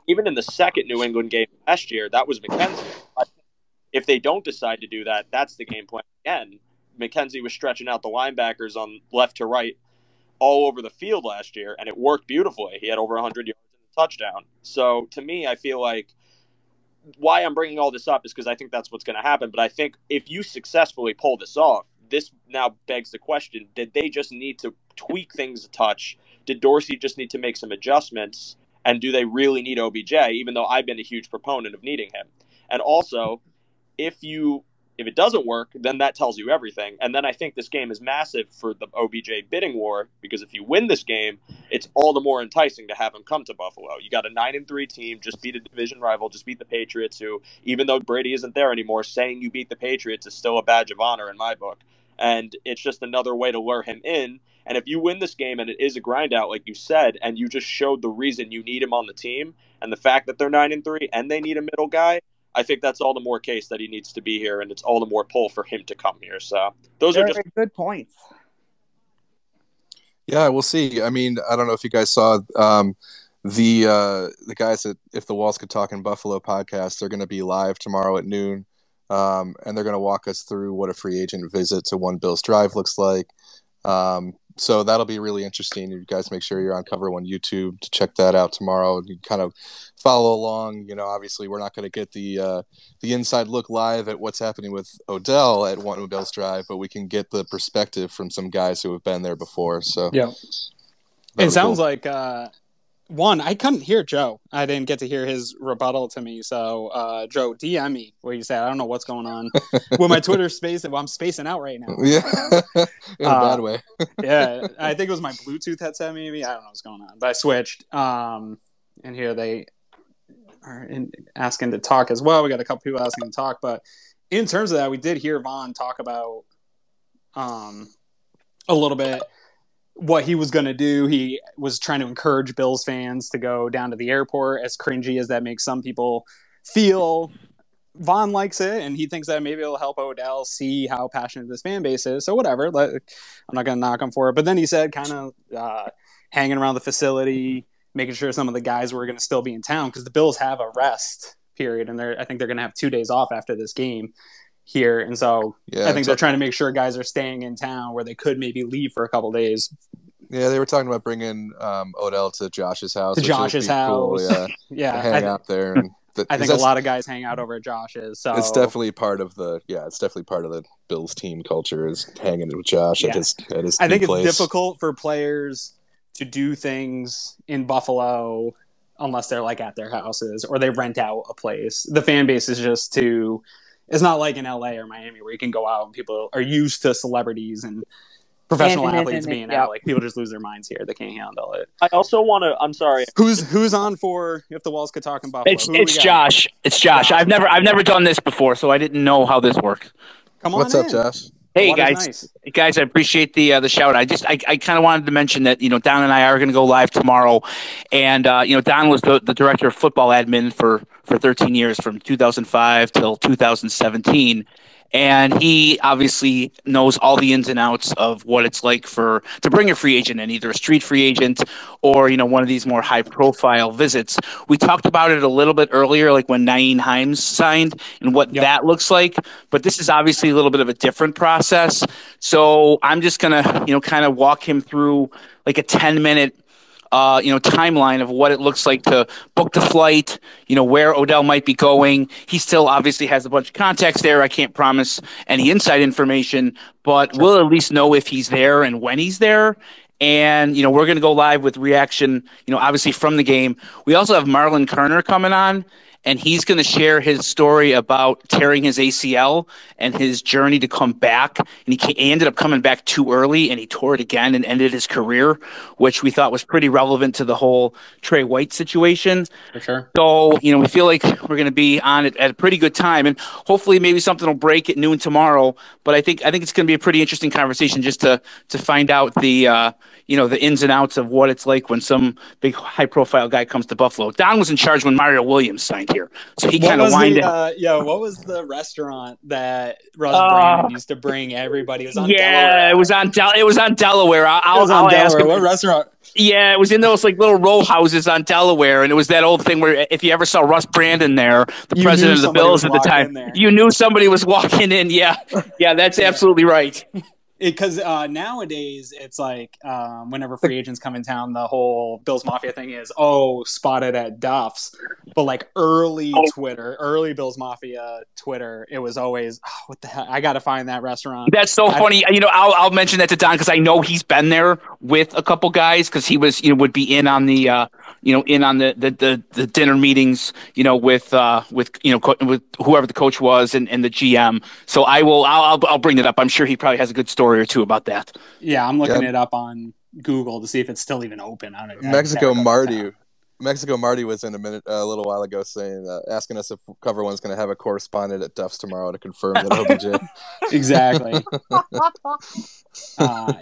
even in the second New England game last year, that was McKenzie. If they don't decide to do that, that's the game plan again. McKenzie was stretching out the linebackers on left to right all over the field last year, and it worked beautifully. He had over 100 yards and a touchdown. So to me, I feel like why I'm bringing all this up is because I think that's what's going to happen. But I think if you successfully pull this off, this now begs the question, did they just need to tweak things a touch? Did Dorsey just need to make some adjustments? And do they really need OBJ, even though I've been a huge proponent of needing him? And also, if you If it doesn't work, then that tells you everything. And then I think this game is massive for the OBJ bidding war, because if you win this game, it's all the more enticing to have him come to Buffalo. You got a 9-3 team, just beat a division rival, just beat the Patriots, who, even though Brady isn't there anymore, saying you beat the Patriots is still a badge of honor in my book. And it's just another way to lure him in. And if you win this game and it is a grind out, like you said, and you just showed the reason you need him on the team, and the fact that they're 9-3 and they need a middle guy, I think that's all the more case that he needs to be here, and it's all the more pull for him to come here. So those are just good points. Yeah, we'll see. I mean, I don't know if you guys saw the guys at If the Walls Could Talk in Buffalo podcast. They're going to be live tomorrow at noon, and they're going to walk us through what a free agent visit to One Bills Drive looks like. So that'll be really interesting. You guys make sure you're on Cover One YouTube to check that out tomorrow. You kind of follow along. You know, obviously we're not going to get the inside look live at what's happening with Odell at One Bills Drive, but we can get the perspective from some guys who have been there before. So yeah, it sounds like I couldn't hear Joe. I didn't get to hear his rebuttal to me. So, Joe, DM me what you said. I don't know what's going on with my Twitter space. I'm spacing out right now. Yeah, in a bad way. Yeah, I think it was my Bluetooth headset maybe. I don't know what's going on. But I switched. And here they are asking to talk as well. We got a couple people asking to talk. But in terms of that, we did hear Vaughn talk about a little bit what he was going to do. He was trying to encourage Bills fans to go down to the airport, as cringy as that makes some people feel. Vaughn likes it, and he thinks that maybe it'll help Odell see how passionate this fan base is. So whatever, I'm not going to knock him for it. But then he said kind of hanging around the facility, making sure some of the guys were going to still be in town, because the Bills have a rest period, and I think they're going to have 2 days off after this game here, and so I think they're trying to make sure guys are staying in town where they could maybe leave for a couple days. Yeah, they were talking about bringing Odell to Josh's house. To Josh's house, cool. Yeah, hang out there. And I think a lot of guys hang out over at Josh's. So it's definitely part of the Bills team culture, is hanging with Josh at his I think place. It's difficult for players to do things in Buffalo unless they're like at their houses or they rent out a place. The fan base is just too. It's not like in LA or Miami where you can go out and people are used to celebrities and professional athletes being out. Like, people just lose their minds here. They can't handle it. I also want to. I'm sorry. Who's on for If the Walls Could Talk in Buffalo? It's Josh. It's Josh. I've never done this before, so I didn't know how this works. Come on. What's up, Josh? Hey guys, I appreciate the shout. I kind of wanted to mention that Don and I are going to go live tomorrow, and Don was the director of football admin for 13 years, from 2005 till 2017. And he obviously knows all the ins and outs of what it's like to bring a free agent in, either a street free agent or, one of these more high profile visits. We talked about it a little bit earlier, like when Nyheim Hines signed and what that looks like. But this is obviously a little bit of a different process. So I'm just going to, kind of walk him through like a 10-minute timeline of what it looks like to book the flight, where Odell might be going. He still obviously has a bunch of contacts there. I can't promise any inside information, but we'll at least know if he's there and when he's there. And, we're going to go live with reaction, obviously from the game. We also have Marlon Kerner coming on, and he's going to share his story about tearing his ACL and his journey to come back. And he ended up coming back too early, and he tore it again and ended his career, which we thought was pretty relevant to the whole Trey White situation. For sure. So, we feel like we're going to be on it at a pretty good time, and hopefully maybe something will break at noon tomorrow. But I think it's going to be a pretty interesting conversation just to find out the ins and outs of what it's like when some big high-profile guy comes to Buffalo. Don was in charge when Mario Williams signed here, so he kind of winded. What was the restaurant that Russ Brandon used to bring everybody? It was on Delaware. It was on Delaware. I'll ask him. What restaurant? Yeah, it was in those like little row houses on Delaware, and it was that old thing where if you ever saw Russ Brandon there, the president of the Bills at the time, you knew somebody was walking in. Yeah, that's absolutely right. Because nowadays it's like whenever free agents come in town, the whole Bills Mafia thing is spotted at Duff's. But like early Bills Mafia Twitter, it was always what the hell? I got to find that restaurant. That's so funny. I'll mention that to Don because I know he's been there with a couple guys because he was would be in on the the dinner meetings with whoever the coach was and the GM. So I'll bring it up. I'm sure he probably has a good story or two about that. Yeah, I'm looking it up on Google to see if it's still even open. I don't know. Mexico Marty was in a little while ago saying, asking us if Cover One's going to have a correspondent at Duff's tomorrow to confirm that OBJ. Exactly.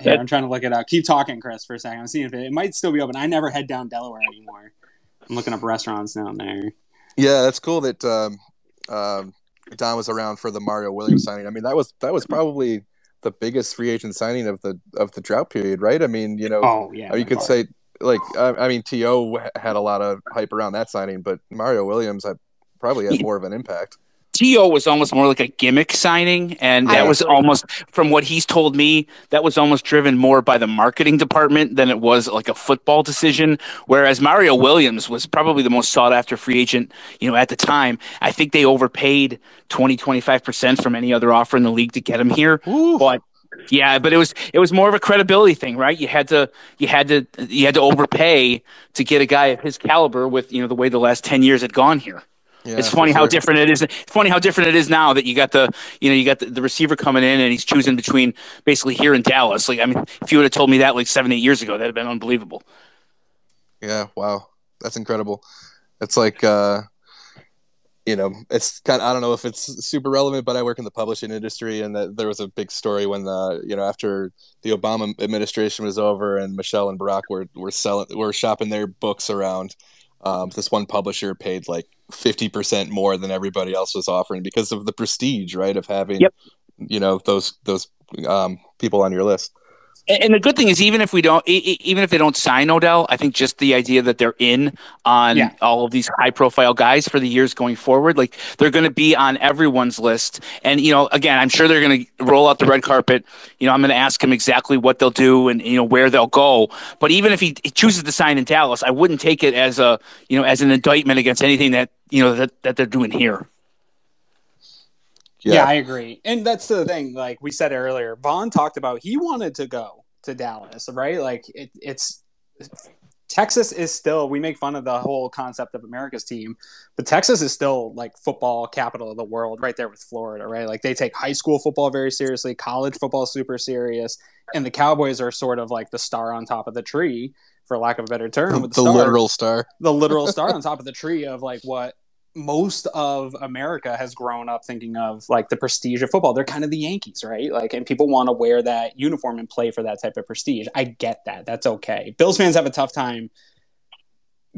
Here, I'm trying to look it up. Keep talking, Chris, for a second. I'm seeing if it might still be open. I never head down Delaware anymore. I'm looking up restaurants down there. Yeah, that's cool that Don was around for the Mario Williams signing. I mean, that was probably the biggest free agent signing of the drought period, right? I mean, you could say. Like, I mean, T.O. had a lot of hype around that signing, but Mario Williams probably had more of an impact. T.O. was almost more like a gimmick signing, and that was almost, from what he's told me, that was almost driven more by the marketing department than it was like a football decision, whereas Mario Williams was probably the most sought-after free agent, at the time. I think they overpaid 20-25% from any other offer in the league to get him here. Ooh. But it was more of a credibility thing, right? You had to overpay to get a guy of his caliber with the way the last 10 years had gone here. Yeah, it's funny how different it is. It's funny how different it is now that you got the receiver coming in and he's choosing between basically here and Dallas. Like, I mean, if you would have told me that like 7-8 years ago, that'd have been unbelievable. Yeah, wow, that's incredible. It's like. It's kind of, I don't know if it's super relevant, but I work in the publishing industry, and there was a big story when after the Obama administration was over and Michelle and Barack were shopping their books around. This one publisher paid like 50% more than everybody else was offering because of the prestige, right, of having those people on your list. And the good thing is, even if they don't sign Odell, I think just the idea that they're in on all of these high-profile guys for the years going forward, like they're going to be on everyone's list. And again, I'm sure they're going to roll out the red carpet. I'm going to ask him exactly what they'll do and where they'll go. But even if he chooses to sign in Dallas, I wouldn't take it as as an indictment against anything that that they're doing here. Yeah, I agree. And that's the thing, like we said earlier, Vaughn talked about he wanted to go to Dallas, right? Like it's Texas is still, we make fun of the whole concept of America's team, but Texas is still like football capital of the world right there with Florida, right? Like they take high school football very seriously, college football super serious, and the Cowboys are sort of like the star on top of the tree, for lack of a better term. With the literal star on top of the tree of like what most of America has grown up thinking of, like the prestige of football. They're kind of the Yankees, right? Like, and people want to wear that uniform and play for that type of prestige. I get that. That's okay. Bills fans have a tough time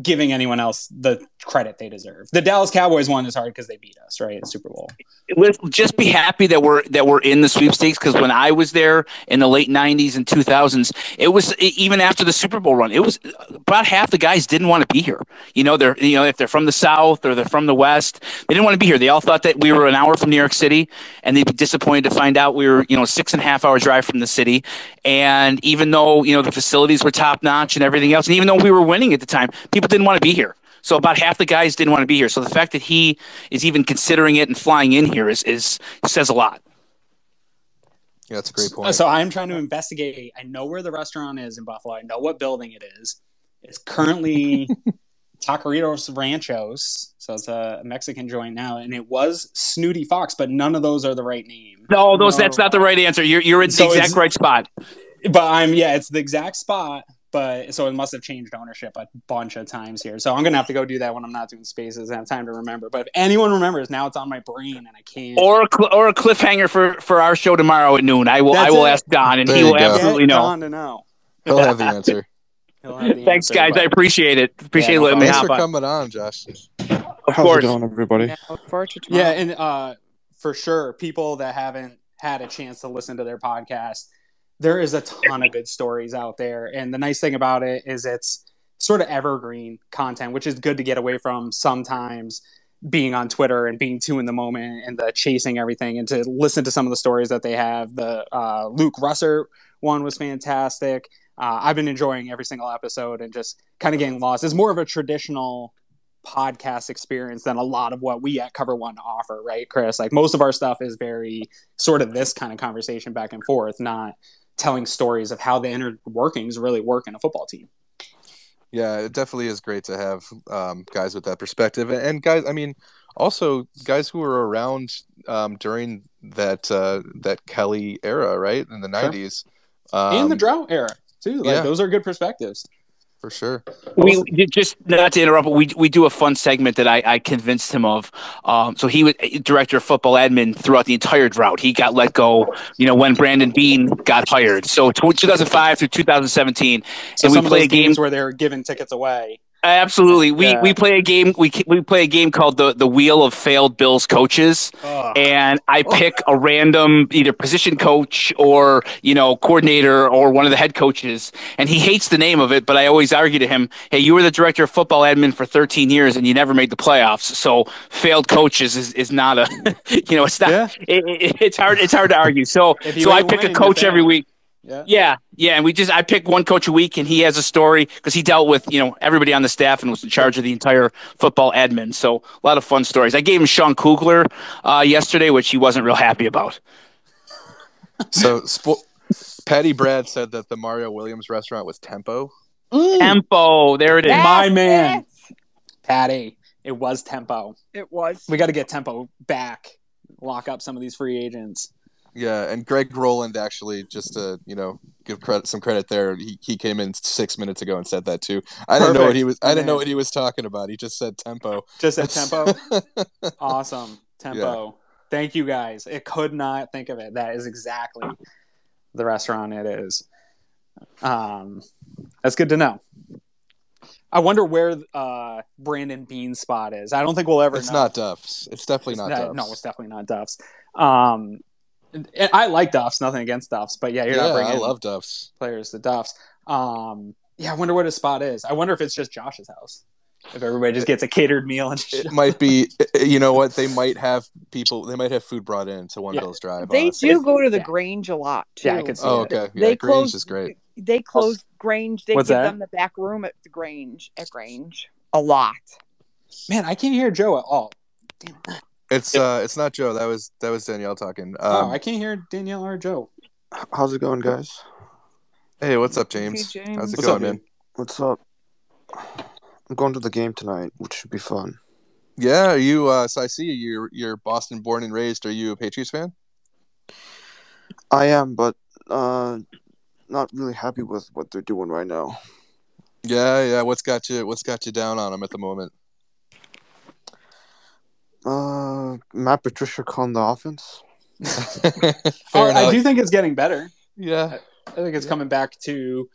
giving anyone else the credit they deserve. The Dallas Cowboys one is hard because they beat us, right, in the Super Bowl. Let's just be happy that we're in the sweepstakes, because when I was there in the late 90s and 2000s, it was, even after the Super Bowl run, it was about half the guys didn't want to be here. They're if they're from the South or they're from the West, they didn't want to be here. They all thought that we were an hour from New York City, and they'd be disappointed to find out we were 6.5 hour drive from the city. And even though the facilities were top notch and everything else, and even though we were winning at the time, people didn't want to be here. So about half the guys didn't want to be here. So the fact that he is even considering it and flying in here is says a lot. Yeah, that's a great point. So I'm trying to investigate. I know where the restaurant is in Buffalo. I know what building it is. It's currently Taqueritos Ranchos. So it's a Mexican joint now. And it was Snooty Fox, but none of those are the right name. No, that's not the right answer. You're in the exact right spot. But it's the exact spot. But so it must have changed ownership a bunch of times here. So I'm gonna have to go do that when I'm not doing spaces and have time to remember. But if anyone remembers, now it's on my brain and I can't. Or a cliffhanger for our show tomorrow at noon. I will ask Don, and he will absolutely know. Don to know. He'll have the answer. Thanks, guys. I appreciate it. Appreciate letting me hop on. Thanks for coming on, Josh. Of course. How's it going, everybody? Yeah, look forward to tomorrow. Yeah, and for sure, people that haven't had a chance to listen to their podcast, there is a ton of good stories out there. And the nice thing about it is it's sort of evergreen content, which is good to get away from sometimes. being on Twitter and being too in the moment and the chasing everything, and to listen to some of the stories that they have. The Luke Russer one was fantastic. I've been enjoying every single episode and just kind of getting lost. It's more of a traditional podcast experience than a lot of what we at Cover One offer, right, Chris? Like, most of our stuff is very sort of this kind of conversation back and forth, not telling stories of how the inner workings really work in a football team. Yeah, it definitely is great to have guys with that perspective, and guys, I mean, also guys who were around during that Kelly era, right, in the '90s, and the drought era too. Like, yeah. those are good perspectives. For sure. We just, not to interrupt, but we do a fun segment that I convinced him of. So he was director of football admin throughout the entire drought. He got let go, when Brandon Beane got hired. So 2005 through 2017, so and some we play of those a game games where they're giving tickets away. Absolutely. Yeah. We play a game. We play a game called the Wheel of Failed Bills Coaches, and I pick a random either position coach or coordinator or one of the head coaches, and he hates the name of it. But I always argue to him, "Hey, you were the director of football admin for 13 years, and you never made the playoffs. So failed coaches is not a it's not. Yeah. It's hard to argue. So I pick a coach every week. Yeah. And I pick one coach a week, and he has a story because he dealt with, everybody on the staff and was in charge of the entire football admin. So a lot of fun stories. I gave him Sean Kugler yesterday, which he wasn't real happy about. So Patty Brad said that the Mario Williams restaurant was Tempo. Tempo. There it is. My man. Patty. It was Tempo. It was. We got to get Tempo back. Lock up some of these free agents. Yeah, and Greg Rowland, actually, just to give some credit there, he came in 6 minutes ago and said that too. I didn't know what he was talking about. He just said Tempo. Just said Tempo. Awesome. Tempo. Yeah. Thank you, guys. It could not think of it. That is exactly the restaurant it is. That's good to know. I wonder where Brandon Beane's spot is. I don't think we'll ever know. It's not Duff's. It's definitely not Duff's. No, it's definitely not Duff's. I like Duff's, nothing against Duff's, but you're not bringing I love Duff's players to Duff's. I wonder what his spot is. I wonder if it's just Josh's house. If everybody just gets a catered meal, and it might be. You know what? They might have people. They might have food brought in to One Bills Drive. They do go to the Grange a lot too. Yeah, I can see. Oh, okay. Yeah, Grange is great. They close Grange. They What's give that? them the back room at the Grange. A lot. Man, I can't hear Joe at all. Damn. It's not Joe. That was Danielle talking. I can't hear Danielle or Joe. How's it going, guys? Hey, what's up, James? Hey, James. How's it What's going, up, man? What's up? I'm going to the game tonight, which should be fun. Yeah, are you? So I see you're Boston born and raised. Are you a Patriots fan? I am, but not really happy with what they're doing right now. Yeah. What's got you down on them at the moment? Matt Patricia calling the offense. I do think it's getting better. Yeah, I think it's coming back to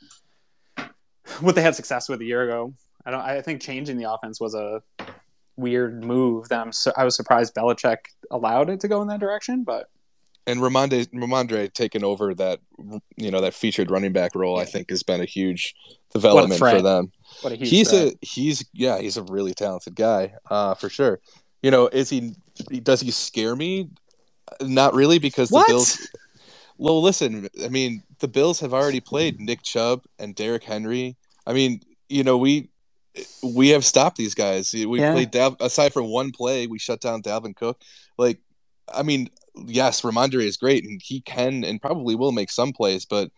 what they had success with a year ago. I think changing the offense was a weird move. I was surprised Belichick allowed it to go in that direction, but. And Ramondre taking over that that featured running back role, I think, has been a huge development for them. What a huge threat. He's a really talented guy, for sure. Does he scare me? Not really, because the Bills. Well, listen, I mean, the Bills have already played Nick Chubb and Derrick Henry. I mean, we have stopped these guys. We played aside from one play, we shut down Dalvin Cook. Like, I mean, yes, Ramondre is great, and he can and probably will make some plays, but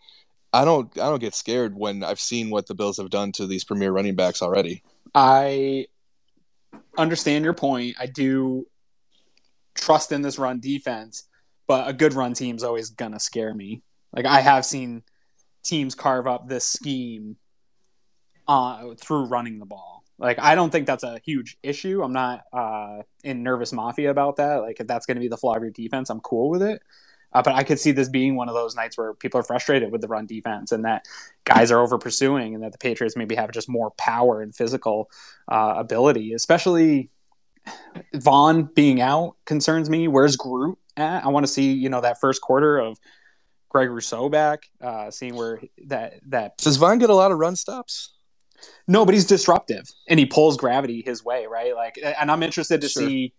I don't get scared when I've seen what the Bills have done to these premier running backs already. I understand your point. I do trust in this run defense, but a good run team is always gonna scare me. Like, I have seen teams carve up this scheme through running the ball. Like, I don't think that's a huge issue. I'm not in nervous mafia about that. Like, if that's going to be the flaw of your defense, I'm cool with it. But I could see this being one of those nights where people are frustrated with the run defense and that guys are over pursuing, and that the Patriots maybe have just more power and physical ability. Especially Vaughn being out concerns me. Where's Groot at? I want to see that first quarter of Greg Rousseau back, seeing where that. Does Vaughn get a lot of run stops? No, but he's disruptive and he pulls gravity his way, right? Like, and I'm interested to see.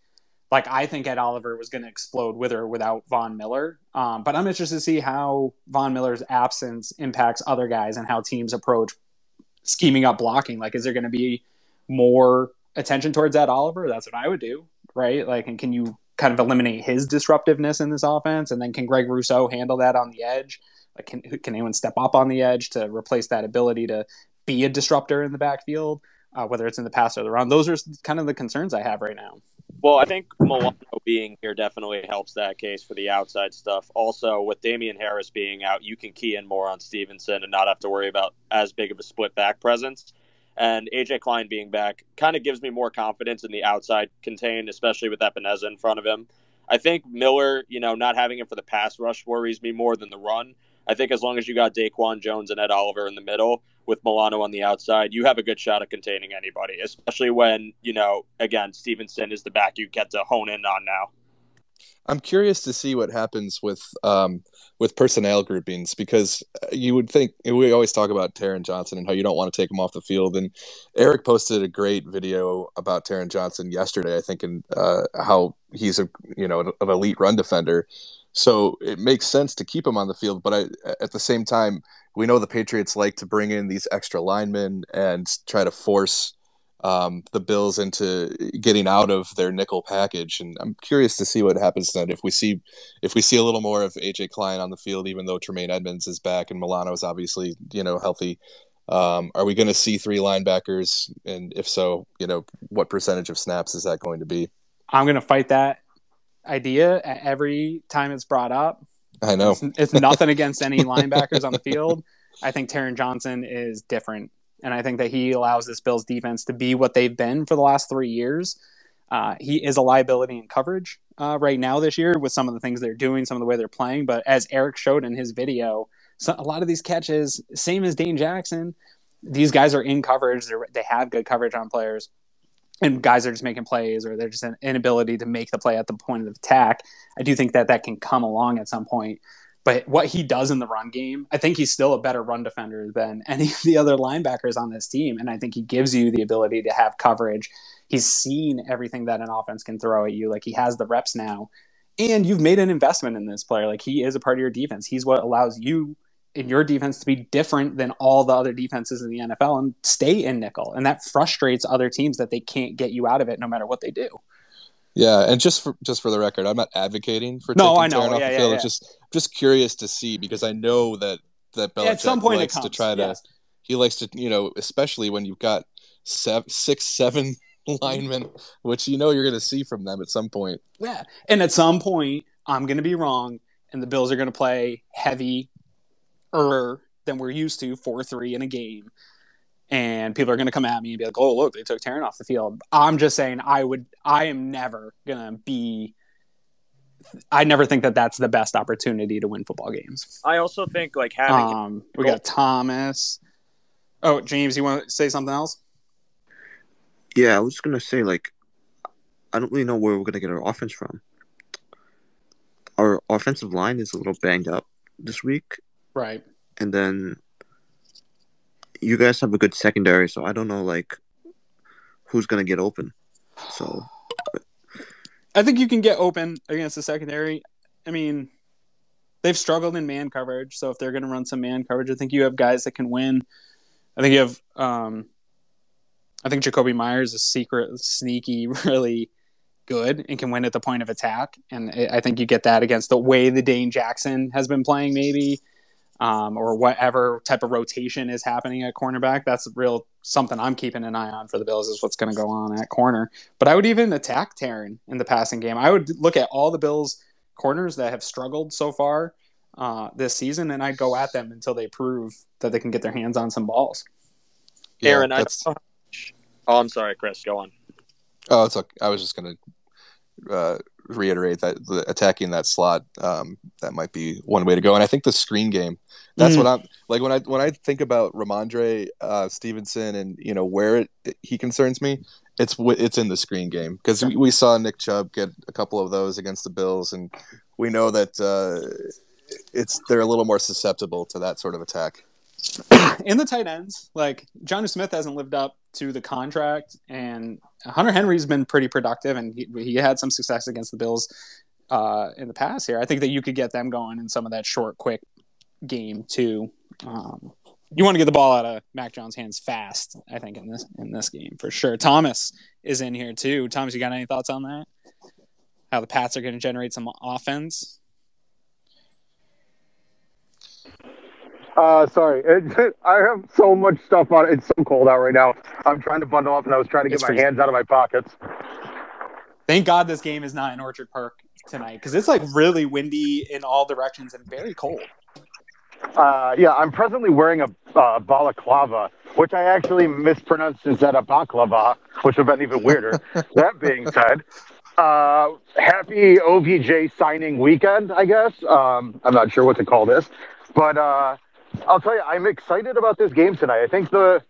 Like, I think Ed Oliver was going to explode with or without Von Miller. But I'm interested to see how Von Miller's absence impacts other guys and how teams approach scheming up blocking. Like, is there going to be more attention towards Ed Oliver? That's what I would do, right? Like, and can you kind of eliminate his disruptiveness in this offense? And then can Greg Rousseau handle that on the edge? Like, can anyone step up on the edge to replace that ability to be a disruptor in the backfield, whether it's in the pass or the run? Those are kind of the concerns I have right now. Well, I think Milano being here definitely helps that case for the outside stuff. Also, with Damian Harris being out, you can key in more on Stevenson and not have to worry about as big of a split back presence. And AJ Klein being back kind of gives me more confidence in the outside contain, especially with Epineza in front of him. I think Miller, not having him for the pass rush worries me more than the run. I think as long as you got Daquan Jones and Ed Oliver in the middle with Milano on the outside, you have a good shot at containing anybody, especially when, again, Stevenson is the back you get to hone in on now. I'm curious to see what happens with personnel groupings, because you would think we always talk about Taron Johnson and how you don't want to take him off the field. And Eric posted a great video about Taron Johnson yesterday, I think, and how he's an elite run defender. So it makes sense to keep him on the field. But at the same time, we know the Patriots like to bring in these extra linemen and try to force the Bills into getting out of their nickel package. And I'm curious to see what happens then if we see a little more of AJ Klein on the field, even though Tremaine Edmunds is back and Milano is obviously healthy. Are we going to see three linebackers? And if so, what percentage of snaps is that going to be? I'm going to fight that idea every time it's brought up. I know it's nothing against any linebackers on the field. I think Taron Johnson is different. And I think that he allows this Bills defense to be what they've been for the last 3 years. He is a liability in coverage right now this year with some of the things they're doing, some of the way they're playing. But as Eric showed in his video, a lot of these catches, same as Dane Jackson, these guys are in coverage. They have good coverage on players. And guys are just making plays, or they're just an inability to make the play at the point of attack. I do think that can come along at some point. But what he does in the run game, I think he's still a better run defender than any of the other linebackers on this team. And I think he gives you the ability to have coverage. He's seen everything that an offense can throw at you. Like, he has the reps now. And you've made an investment in this player. Like, he is a part of your defense. He's what allows you in your defense to be different than all the other defenses in the NFL and stay in nickel. And that frustrates other teams that they can't get you out of it no matter what they do. Yeah, and just for the record, I'm not advocating for taking Taron off the field. I'm just curious to see, because I know that Belichick at some point likes to try to. He likes to, especially when you've got 6-7 linemen, which you're going to see from them at some point. Yeah, and at some point, I'm going to be wrong, and the Bills are going to play heavier than we're used to, 4-3 in a game. And people are going to come at me and be like, oh, look, they took Taron off the field. I'm just saying I am never going to be – I never think that that's the best opportunity to win football games. I also think, like, having we got Thomas. Oh, James, you want to say something else? Yeah, I was just going to say, like, I don't really know where we're going to get our offense from. Our offensive line is a little banged up this week. Right. And then – you guys have a good secondary, so I don't know, like, who's going to get open. So I think you can get open against the secondary. I mean, they've struggled in man coverage, so if they're going to run some man coverage, I think you have guys that can win. I think you have I think Jacoby Myers is sneaky, really good and can win at the point of attack. And I think you get that against the way the Dane Jackson has been playing, maybe. Or whatever type of rotation is happening at cornerback. That's something I'm keeping an eye on for the Bills, is what's going to go on at corner. But I would even attack Taron in the passing game. I would look at all the Bills corners that have struggled so far this season, and I'd go at them until they prove that they can get their hands on some balls. Aaron, I'm sorry, Chris, go on. Oh, it's okay. I was just going to reiterate that attacking that slot, that might be one way to go. And I think the screen game, that's what I'm like when I think about Ramondre Stevenson and where he concerns me, it's in the screen game, because we saw Nick Chubb get a couple of those against the Bills, and we know that they're a little more susceptible to that sort of attack. In the tight ends, like Jonnu Smith hasn't lived up to the contract, and Hunter Henry's been pretty productive, and he had some success against the Bills in the past here. I think that you could get them going in some of that short, quick game too. You want to get the ball out of Mac Jones' hands fast, I think, in this game for sure. Thomas is in here too. Thomas, you got any thoughts on that? How the Pats are going to generate some offense? Sorry. I have so much stuff on it. It's so cold out right now. I'm trying to bundle up, and I was trying to get my hands out of my pockets. Thank God this game is not in Orchard Park tonight, because it's like really windy in all directions and very cold. Yeah, I'm presently wearing a balaclava, which I actually mispronounced instead of baklava, which would have been even weirder. That being said, happy OBJ signing weekend, I guess. I'm not sure what to call this, but I'll tell you, I'm excited about this game tonight. I think the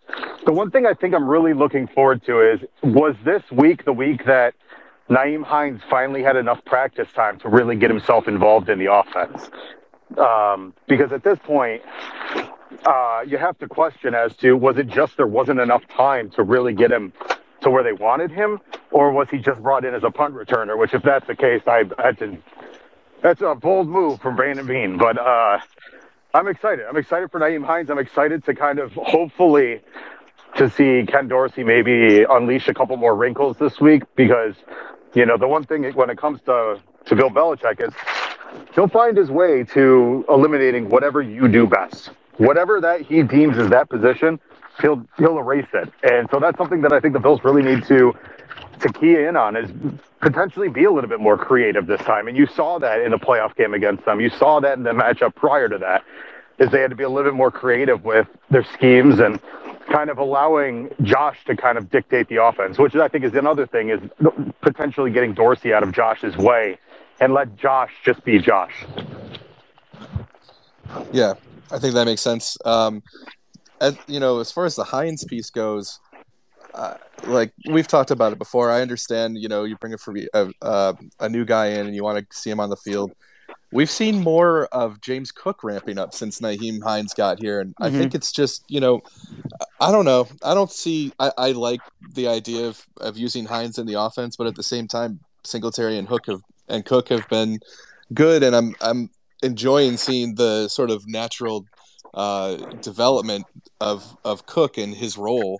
one thing I think I'm really looking forward to is, was this week the week that Nyheim Hines finally had enough practice time to really get himself involved in the offense? Because at this point, you have to question as to, was it just there wasn't enough time to really get him to where they wanted him, or was he just brought in as a punt returner? Which, if that's the case, that's a bold move from Brandon Beane. But I'm excited. I'm excited for Nyheim Hines. I'm excited to kind of hopefully to see Ken Dorsey maybe unleash a couple more wrinkles this week, because the one thing when it comes to Bill Belichick is, he'll find his way to eliminating whatever you do best. Whatever that he deems as that position, he'll erase it. And so that's something that I think the Bills really need to key in on, is potentially be a little bit more creative this time. And you saw that in the playoff game against them. You saw that in the matchup prior to that, is they had to be a little bit more creative with their schemes and kind of allowing Josh to kind of dictate the offense, which I think is another thing, is potentially getting Dorsey out of Josh's way and let Josh just be Josh. Yeah, I think that makes sense. As far as the Hines piece goes, like we've talked about it before, I understand, you bring a new guy in and you want to see him on the field. We've seen more of James Cook ramping up since Nyheim Hines got here, and I think it's just, I don't know. I like the idea of using Hines in the offense, but at the same time, Singletary and Cook have been good, and I'm enjoying seeing the sort of natural development of Cook and his role.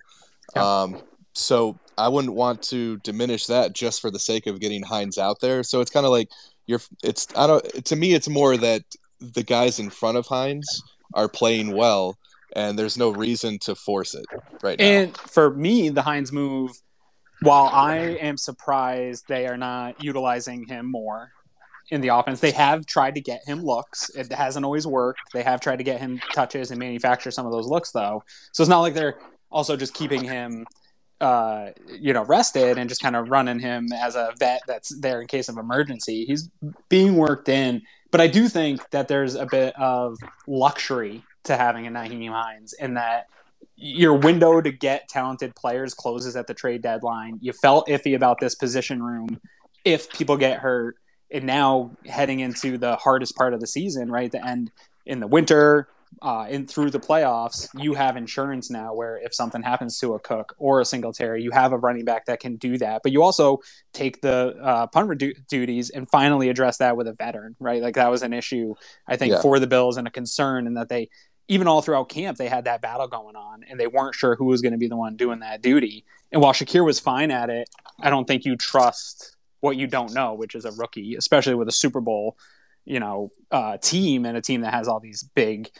Yeah. So I wouldn't want to diminish that just for the sake of getting Hines out there. So it's kind of like to me, it's more that the guys in front of Hines are playing well, and there's no reason to force it right now. And for me, the Hines move, while I am surprised they are not utilizing him more in the offense, they have tried to get him looks. It hasn't always worked. They have tried to get him touches and manufacture some of those looks, though. So it's not like they're also just keeping him rested and just kind of running him as a vet that's there in case of emergency. He's being worked in. But I do think that there's a bit of luxury to having a Nyheim Hines, in that your window to get talented players closes at the trade deadline. You felt iffy about this position room if people get hurt. And now heading into the hardest part of the season, right, the end in the winter, in through the playoffs, you have insurance now where if something happens to a Cook or a Singletary, you have a running back that can do that. But you also take the punt duties and finally address that with a veteran, right? Like that was an issue, I think, for the Bills, and a concern, and that they, even all throughout camp, they had that battle going on and they weren't sure who was going to be the one doing that duty. And while Shakir was fine at it, I don't think you trust what you don't know, which is a rookie, especially with a Super Bowl, team, and a team that has all these big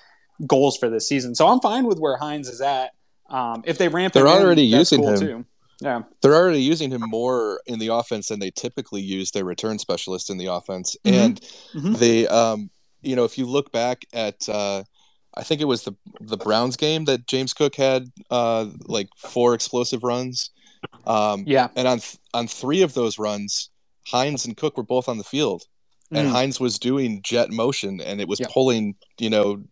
goals for this season. So I'm fine with where Hines is at. If they ramp him, they're already using cool him too. Yeah, they're already using him more in the offense than they typically use their return specialist in the offense. And they, if you look back at, I think it was the Browns game that James Cook had like 4 explosive runs. And on 3 of those runs, Hines and Cook were both on the field. And Hines was doing jet motion, and it was pulling,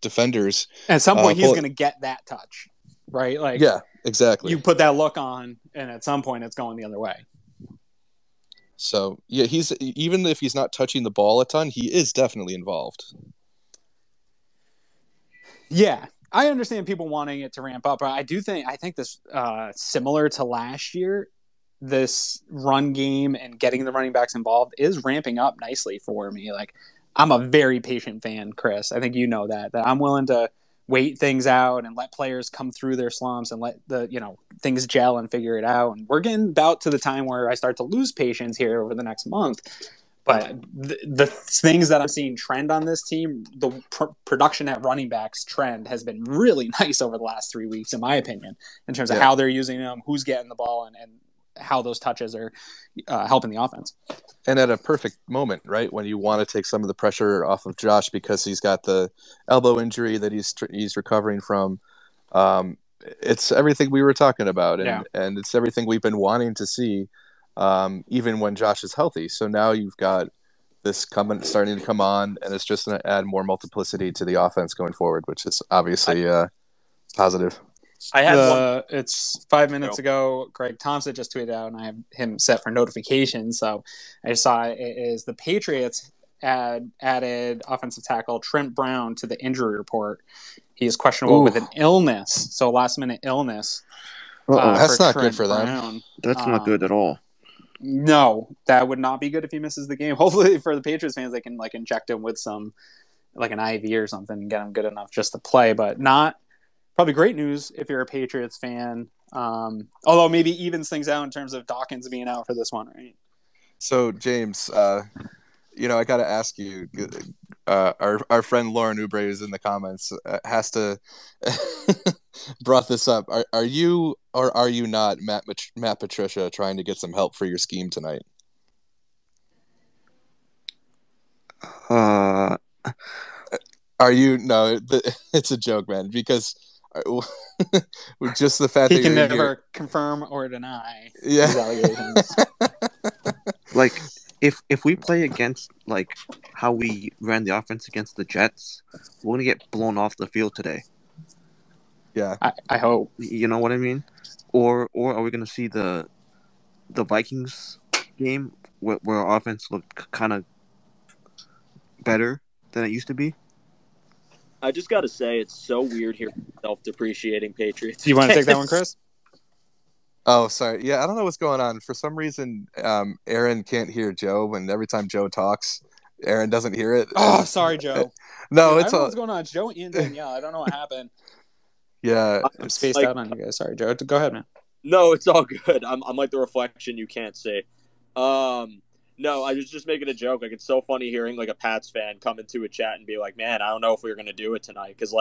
defenders. At some point, he's going to get that touch, right? Like, yeah, exactly. You put that look on, and at some point, it's going the other way. So, yeah, even if he's not touching the ball a ton, he is definitely involved. Yeah, I understand people wanting it to ramp up, but I think this similar to last year, this run game and getting the running backs involved is ramping up nicely for me. Like, I'm a very patient fan, Chris. I think you know that I'm willing to wait things out and let players come through their slumps and let things gel and figure it out. And we're getting about to the time where I start to lose patience here over the next month. But the things that I'm seeing trend on this team, the production at running backs trend has been really nice over the last 3 weeks, in my opinion, in terms of how they're using them, who's getting the ball, and how those touches are helping the offense. And at a perfect moment, right, when you want to take some of the pressure off of Josh because he's got the elbow injury that he's recovering from. It's everything we were talking about, and it's everything we've been wanting to see, even when Josh is healthy. So now you've got this starting to come on, and it's just going to add more multiplicity to the offense going forward, which is obviously positive. I had It's 5 minutes ago. Greg Thompson just tweeted out, and I have him set for notifications. So I saw it is the Patriots added offensive tackle Trent Brown to the injury report. He is questionable with an illness, so last minute illness. That's not good for them. That's not good at all. No, that would not be good if he misses the game. Hopefully for the Patriots fans, they can inject him with some an IV or something and get him good enough just to play, but not. Probably great news if you're a Patriots fan. Although maybe evens things out in terms of Dawkins being out for this one, right? So, James, I got to ask you, our friend Lauren Oubre is in the comments, has to brought this up. Are you or are you not Matt Patricia trying to get some help for your scheme tonight? Are you? No, it's a joke, man, because just the fact he that can never confirm or deny these allegations. If we play against how we ran the offense against the Jets, we're gonna get blown off the field today. Yeah, I hope. You know what I mean? Or are we gonna see the Vikings game where our offense looked kind of better than it used to be? I just got to say, it's so weird hearing self-depreciating Patriots. Do you want to take that one, Chris? Oh, sorry. Yeah, I don't know what's going on. For some reason, Aaron can't hear Joe, and every time Joe talks, Aaron doesn't hear it. Oh, sorry, Joe. No, I don't know what's going on. It's Joe and Danielle. I don't know what happened. Yeah. I'm spaced out on you guys. Sorry, Joe. Go ahead, man. No, it's all good. I'm like the reflection you can't see. No, I was just making a joke. It's so funny hearing a Pats fan come into a chat and be like, "Man, I don't know if we were going to do it tonight," because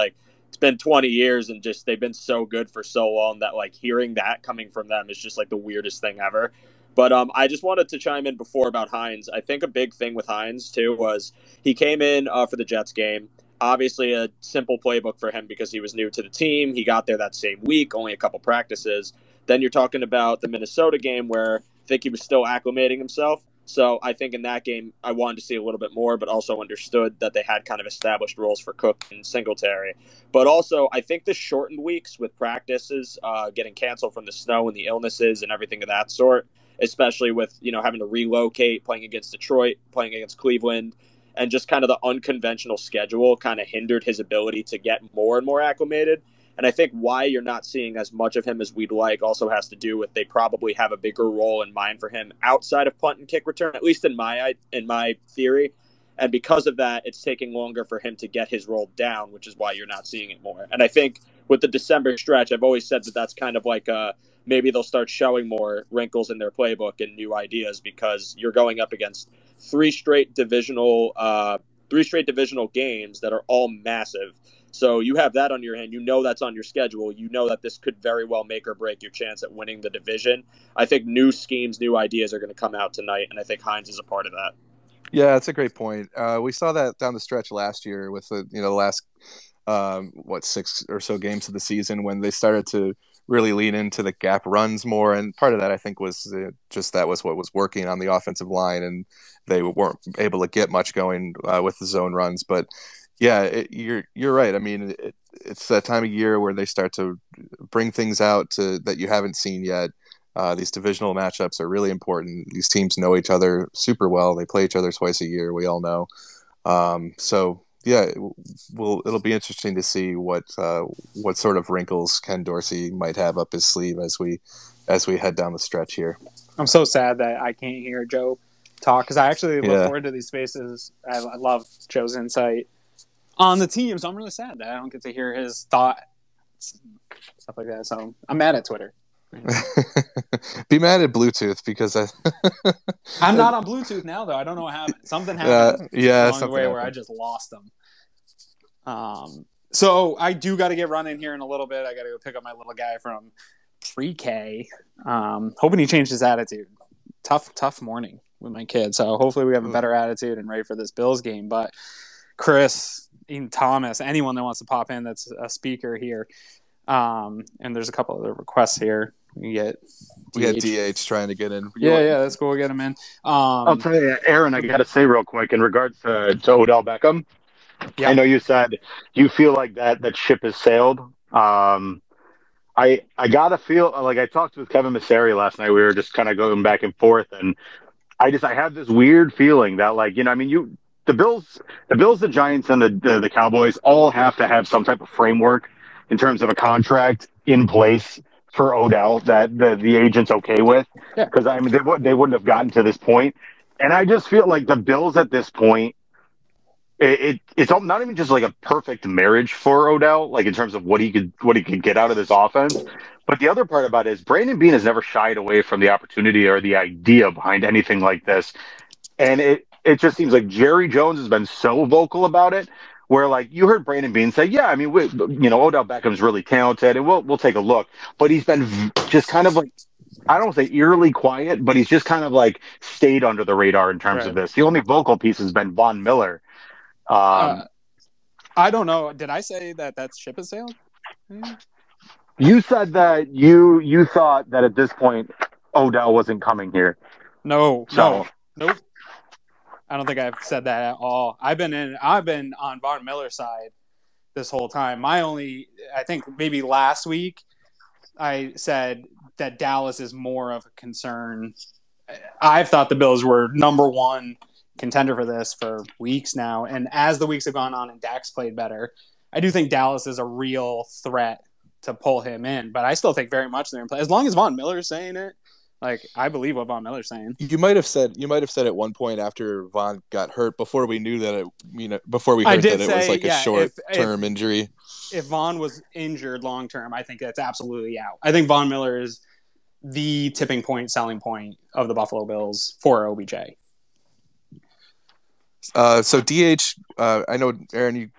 it's been 20 years and just they've been so good for so long that hearing that coming from them is just the weirdest thing ever. But I just wanted to chime in before about Hines. I think a big thing with Hines too was he came in for the Jets game. Obviously, a simple playbook for him because he was new to the team. He got there that same week, only a couple practices. Then you're talking about the Minnesota game where I think he was still acclimating himself. So I think in that game, I wanted to see a little bit more, but also understood that they had kind of established roles for Cook and Singletary. But also, I think the shortened weeks with practices getting canceled from the snow and the illnesses and everything of that sort, especially with having to relocate, playing against Detroit, playing against Cleveland, and just kind of the unconventional schedule kind of hindered his ability to get more and more acclimated. And I think why you're not seeing as much of him as we'd like also has to do with they probably have a bigger role in mind for him outside of punt and kick return, at least in my theory. And because of that, it's taking longer for him to get his role down, which is why you're not seeing it more. And I think with the December stretch, I've always said that that's kind of maybe they'll start showing more wrinkles in their playbook and new ideas because you're going up against three straight divisional games that are all massive. So you have that on your hand. That's on your schedule. That this could very well make or break your chance at winning the division. I think new schemes, new ideas are going to come out tonight, and I think Hines is a part of that. Yeah, that's a great point. We saw that down the stretch last year with the last 6 or so games of the season when they started to really lean into the gap runs more, and part of that I think was just that was what was working on the offensive line, and they weren't able to get much going with the zone runs, but. Yeah, you're right. I mean, it's that time of year where they start to bring things out that you haven't seen yet. These divisional matchups are really important. These teams know each other super well. They play each other twice a year. We all know. So yeah, it'll be interesting to see what sort of wrinkles Ken Dorsey might have up his sleeve as we head down the stretch here. I'm so sad that I can't hear Joe talk because I actually look Yeah. forward to these spaces. I love Joe's insight on the team, so I'm really sad that I don't get to hear his thoughts, stuff like that. So I'm mad at Twitter. Be mad at Bluetooth because I'm not on Bluetooth now, though. I don't know what happened. Something happened along the way where I just lost them. So I do got to get running here in a little bit. I got to go pick up my little guy from pre-K. Hoping he changed his attitude. Tough morning with my kid. So hopefully we have a better attitude and ready for this Bills game. But Chris, Ian Thomas, anyone that wants to pop in that's a speaker here. And there's a couple other requests here. We got DH trying to get in. Yeah, that's cool. We'll get him in. I'll tell you, Aaron, I got to say real quick in regards to Odell Beckham. Yeah. I know you said you feel like that ship has sailed. I got to feel like I talked with Kevin Masseri last night. We were just kind of going back and forth, and I have this weird feeling that, like, you know, I mean, the Bills, the Giants, and the Cowboys all have to have some type of framework in terms of a contract in place for Odell that the agent's okay with, because I mean they wouldn't have gotten to this point, and I just feel like the Bills at this point, it's not even just like a perfect marriage for Odell, like in terms of what he could get out of this offense, but the other part about it is Brandon Beane has never shied away from the opportunity or the idea behind anything like this, and it just seems like Jerry Jones has been so vocal about it. Where, like, you heard Brandon Beane say, yeah, I mean, Odell Beckham's really talented, and we'll take a look. But he's been just kind of like, I don't want to say eerily quiet, but he's just kind of like stayed under the radar in terms of this. The only vocal piece has been Von Miller. I don't know. Did I say that ship has sailed? You said that you thought that at this point Odell wasn't coming here. Nope. I don't think I've said that at all. I've been on Von Miller's side this whole time. I think maybe last week I said that Dallas is more of a concern. I've thought the Bills were number one contender for this for weeks now. And as the weeks have gone on and Dak's played better, I do think Dallas is a real threat to pull him in. But I still think very much they're in play. As long as Von Miller's saying it, like, I believe what Von Miller's saying. You might have said at one point after Von got hurt, before we knew that before we heard that it was like a short-term injury. If Von was injured long-term, I think that's absolutely out. I think Von Miller is the tipping point, selling point of the Buffalo Bills for OBJ. So DH, I know, Aaron, you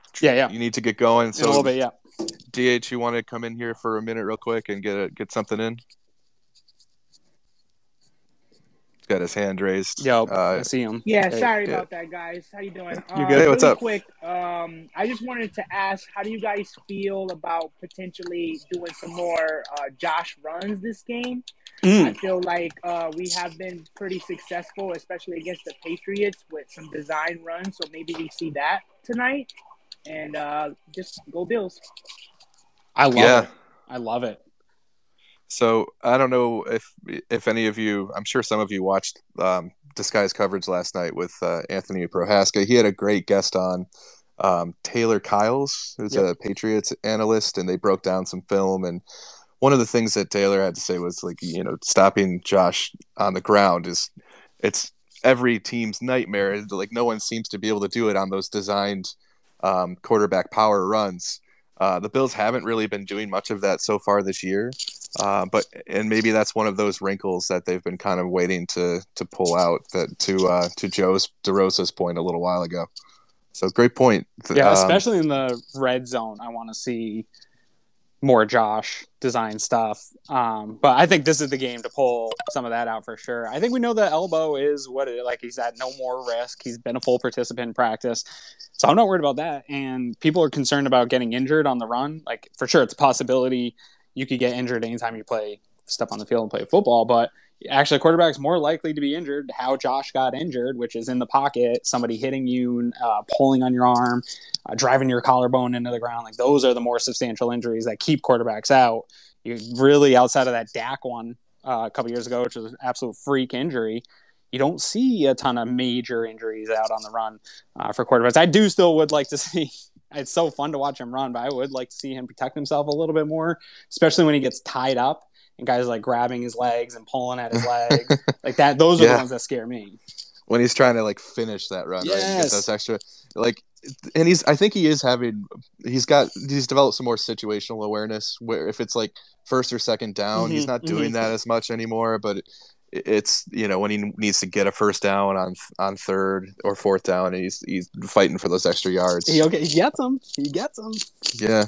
need to get going. So in a little bit, yeah. DH, you want to come in here for a minute real quick and get something in? Got his hand raised. Yep, I see him. Yeah, sorry about that, guys. How you doing? You good? Hey, what's up? Quick, I just wanted to ask, how do you guys feel about potentially doing some more Josh runs this game? I feel like we have been pretty successful, especially against the Patriots, with some design runs. So maybe we see that tonight, and just go Bills. I love it. So I don't know if any of you, I'm sure some of you watched Disguise coverage last night with Anthony Prohaska. He had a great guest on, Taylor Kyles, who's a Patriots analyst, and they broke down some film. And one of the things that Taylor had to say was, like, stopping Josh on the ground it's every team's nightmare. Like, no one seems to be able to do it on those designed quarterback power runs. The Bills haven't really been doing much of that so far this year. But maybe that's one of those wrinkles that they've been kind of waiting to pull out, that to Joe's DeRosa's point a little while ago. So great point. Yeah, especially in the red zone, I want to see more Josh design stuff. But I think this is the game to pull some of that out for sure. I think we know the elbow is he's at no more risk. He's been a full participant in practice. So I'm not worried about that. And people are concerned about getting injured on the run. Like, for sure, it's a possibility you could get injured anytime you step on the field and play football. But actually, a quarterback's more likely to be injured how Josh got injured, which is in the pocket, somebody hitting you, pulling on your arm, driving your collarbone into the ground. Like, those are the more substantial injuries that keep quarterbacks out. You really, outside of that Dak one a couple years ago, which was an absolute freak injury, you don't see a ton of major injuries out on the run for quarterbacks. I do still would like to see. It's so fun to watch him run, but I would like to see him protect himself a little bit more, especially when he gets tied up and guys like grabbing his legs and pulling at his legs like that. Those are the ones that scare me. When he's trying to like finish that run, right? And get those extra, like, and I think he's developed some more situational awareness where if it's like first or second down, he's not doing that as much anymore, but it's, when he needs to get a first down on third or fourth down, he's fighting for those extra yards. He gets them. Yeah.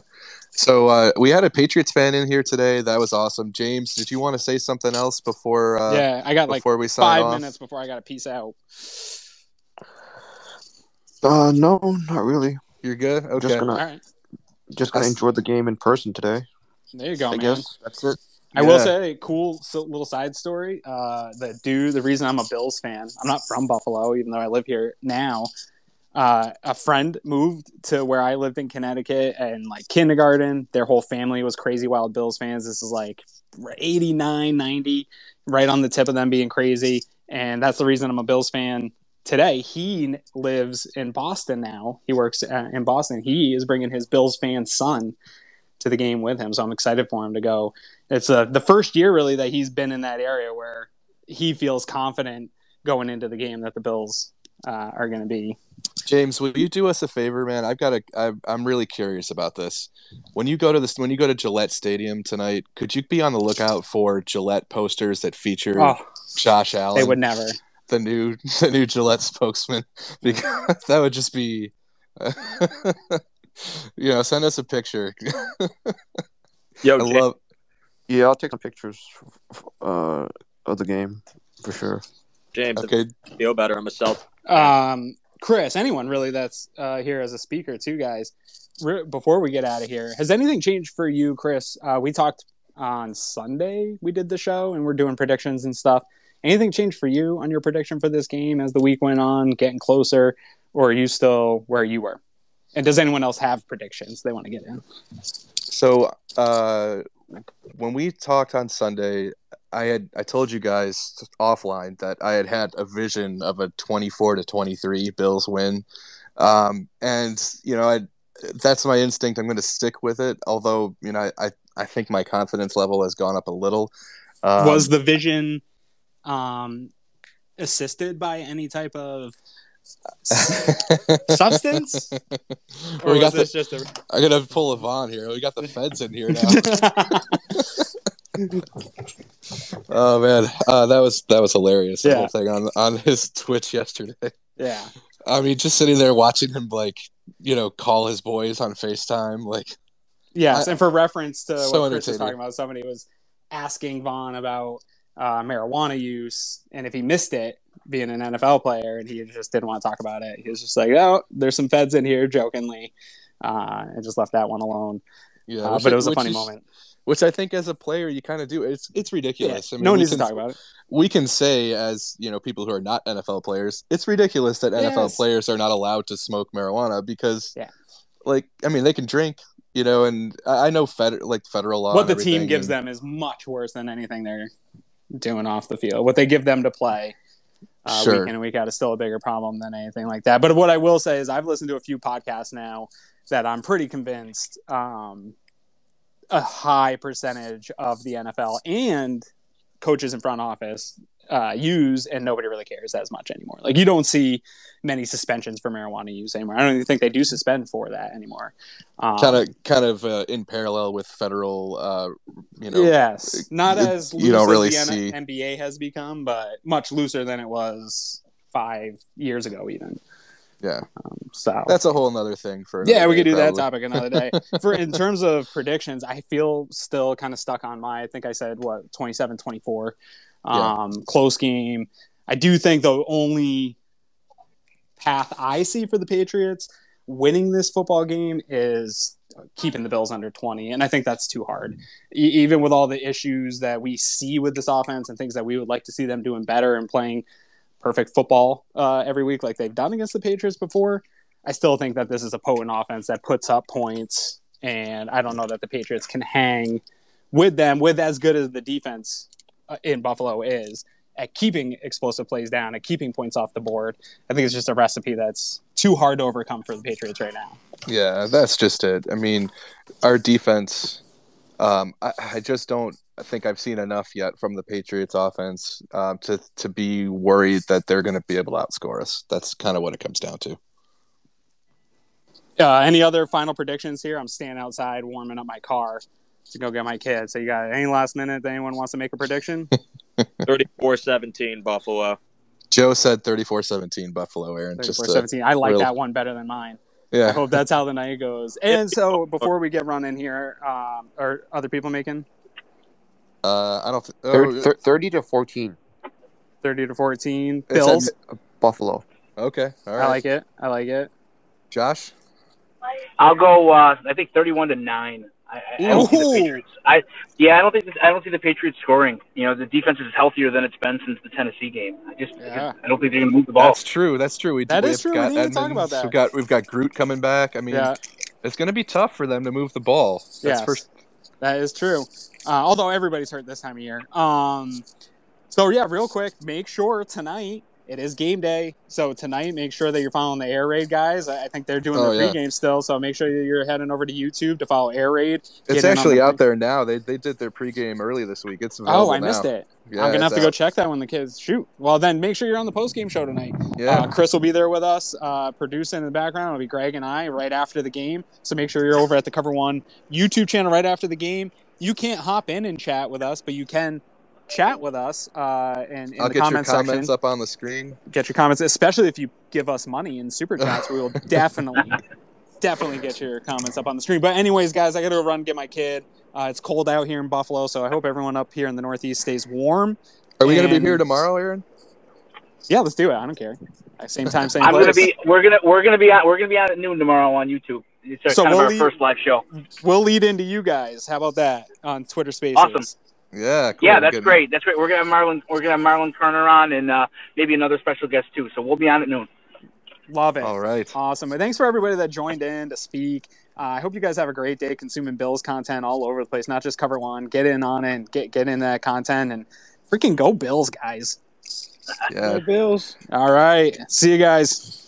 So we had a Patriots fan in here today. That was awesome. James, did you want to say something else before? I got before we sign 5 off? minutes before I got to peace out. No, not really. You're good. Okay. Just gonna enjoy the game in person today. There you go, man. I guess that's it. I will say, cool little side story. The reason I'm a Bills fan, I'm not from Buffalo, even though I live here now. A friend moved to where I lived in Connecticut, and like kindergarten, their whole family was crazy wild Bills fans. This is like 89, 90, right on the tip of them being crazy. And that's the reason I'm a Bills fan today. He lives in Boston now. He works in Boston. He is bringing his Bills fan son to the game with him. So I'm excited for him to go. It's the first year really that he's been in that area where he feels confident going into the game that the Bills are going to be. James, will you do us a favor, man? I'm really curious about this. When you go to Gillette Stadium tonight, could you be on the lookout for Gillette posters that feature Josh Allen? They would never. The new Gillette spokesman, because that would just be, send us a picture. Yo, Yeah, I'll take some pictures of the game for sure. James, okay. Feel better. I'm a Celt. Chris, anyone really that's here as a speaker too, guys. Before we get out of here, has anything changed for you, Chris? We talked on Sunday. We did the show and we're doing predictions and stuff. Anything changed for you on your prediction for this game as the week went on, getting closer, or are you still where you were? And does anyone else have predictions they want to get in? So when we talked on Sunday, I told you guys offline that I had a vision of a 24-23 Bills win, and that's my instinct. I'm going to stick with it. Although I think my confidence level has gone up a little. Was the vision assisted by any type of substance? Or was this just a... I'm going to pull a Vaughn here. We got the feds in here now. Oh man, that was hilarious. The whole thing on his Twitch yesterday. Yeah, I mean, just sitting there watching him call his boys on FaceTime, Yes, and for reference to what Chris was talking about, somebody was asking Vaughn about marijuana use, and if he missed it, being an NFL player, and he just didn't want to talk about it. He was just like, "Oh, there's some feds in here," jokingly, and just left that one alone. Yeah, but it was a funny moment. Which I think as a player you kind of do. It's ridiculous. Yeah, I mean, no one needs to talk about it. We can say as people who are not NFL players, it's ridiculous that NFL players are not allowed to smoke marijuana because, they can drink, and I know federal law. What the team gives them is much worse than anything they're doing off the field. What they give them to play week in and week out is still a bigger problem than anything like that. But what I will say is I've listened to a few podcasts now that I'm pretty convinced a high percentage of the NFL and coaches in front office use, and nobody really cares as much anymore. Like, you don't see many suspensions for marijuana use anymore. I don't even think they do suspend for that anymore. Kind of in parallel with federal, yes, not as loose you don't really as the see. NBA has become, but much looser than it was 5 years ago, even. Yeah, so that's a whole nother thing for. Yeah, we day, could do probably. that topic another day. In terms of predictions, I feel still kind of stuck on I think I said 27-24, close game. I do think the only path I see for the Patriots winning this football game is keeping the Bills under 20, and I think that's too hard. Even with all the issues that we see with this offense and things that we would like to see them doing better and playing perfect football every week like they've done against the Patriots before, I still think that this is a potent offense that puts up points, and I don't know that the Patriots can hang with them with as good as the defense in Buffalo is. at keeping explosive plays down, at keeping points off the board. I think it's just a recipe that's too hard to overcome for the Patriots right now. Yeah, that's just it. I mean, our defense, I just don't think I've seen enough yet from the Patriots offense to be worried that they're going to be able to outscore us. That's kind of what it comes down to. Any other final predictions here? I'm standing outside warming up my car to go get my kid. So you got any last minute that anyone wants to make a prediction? 34-17 Buffalo. Joe said 34-17 Buffalo, Aaron. 34-17. I like that one better than mine. Yeah. I hope that's how the night goes. And so before we get running here, are other people making? I don't. 30-14. 30-14. Bills. Buffalo. Okay. All right. I like it. Josh? I'll go. I think 31-9. I don't see the Patriots. I don't see the Patriots scoring. You know, the defense is healthier than it's been since the Tennessee game. I don't think they're going to move the ball. That's true. We got We didn't talk about that. We've got Groot coming back. I mean, it's going to be tough for them to move the ball. That is true. Although everybody's hurt this time of year. So yeah, real quick, make sure tonight. It is game day, so tonight make sure that you're following the Air Raid guys. I think they're doing their pregame still, so make sure you're heading over to YouTube to follow Air Raid. It's actually out there now. They did their pregame early this week. It's available I missed it. Yeah, I'm gonna have to go check that when the kids shoot. Well, then make sure you're on the postgame show tonight. Yeah, Chris will be there with us, producing in the background. It'll be Greg and I right after the game. So make sure you're over at the Cover One YouTube channel right after the game. You can't hop in and chat with us, but you can chat with us and I'll the get comments your comments section. up on the screen. Get your comments, especially if you give us money in super chats. We will definitely get your comments up on the screen. But anyways, guys, I got to run and get my kid. It's cold out here in Buffalo, so I hope everyone up here in the Northeast stays warm. Are we going to be here tomorrow, Aaron? Yeah, let's do it. I don't care. Same time, same I'm place. gonna be. We're gonna be on at noon tomorrow on YouTube. It's kind of our first live show. We'll lead into you guys. How about that on Twitter Spaces? Awesome. Yeah, cool. Yeah, that's great. That's great. We're gonna have Marlon Kerner on, and maybe another special guest too. So we'll be on at noon. Love it. All right. Awesome. And thanks for everybody that joined in to speak. I hope you guys have a great day consuming Bills content all over the place, not just Cover One. Get in on it, get in that content, and freaking go Bills, guys. Yeah. Go Bills. All right. See you guys.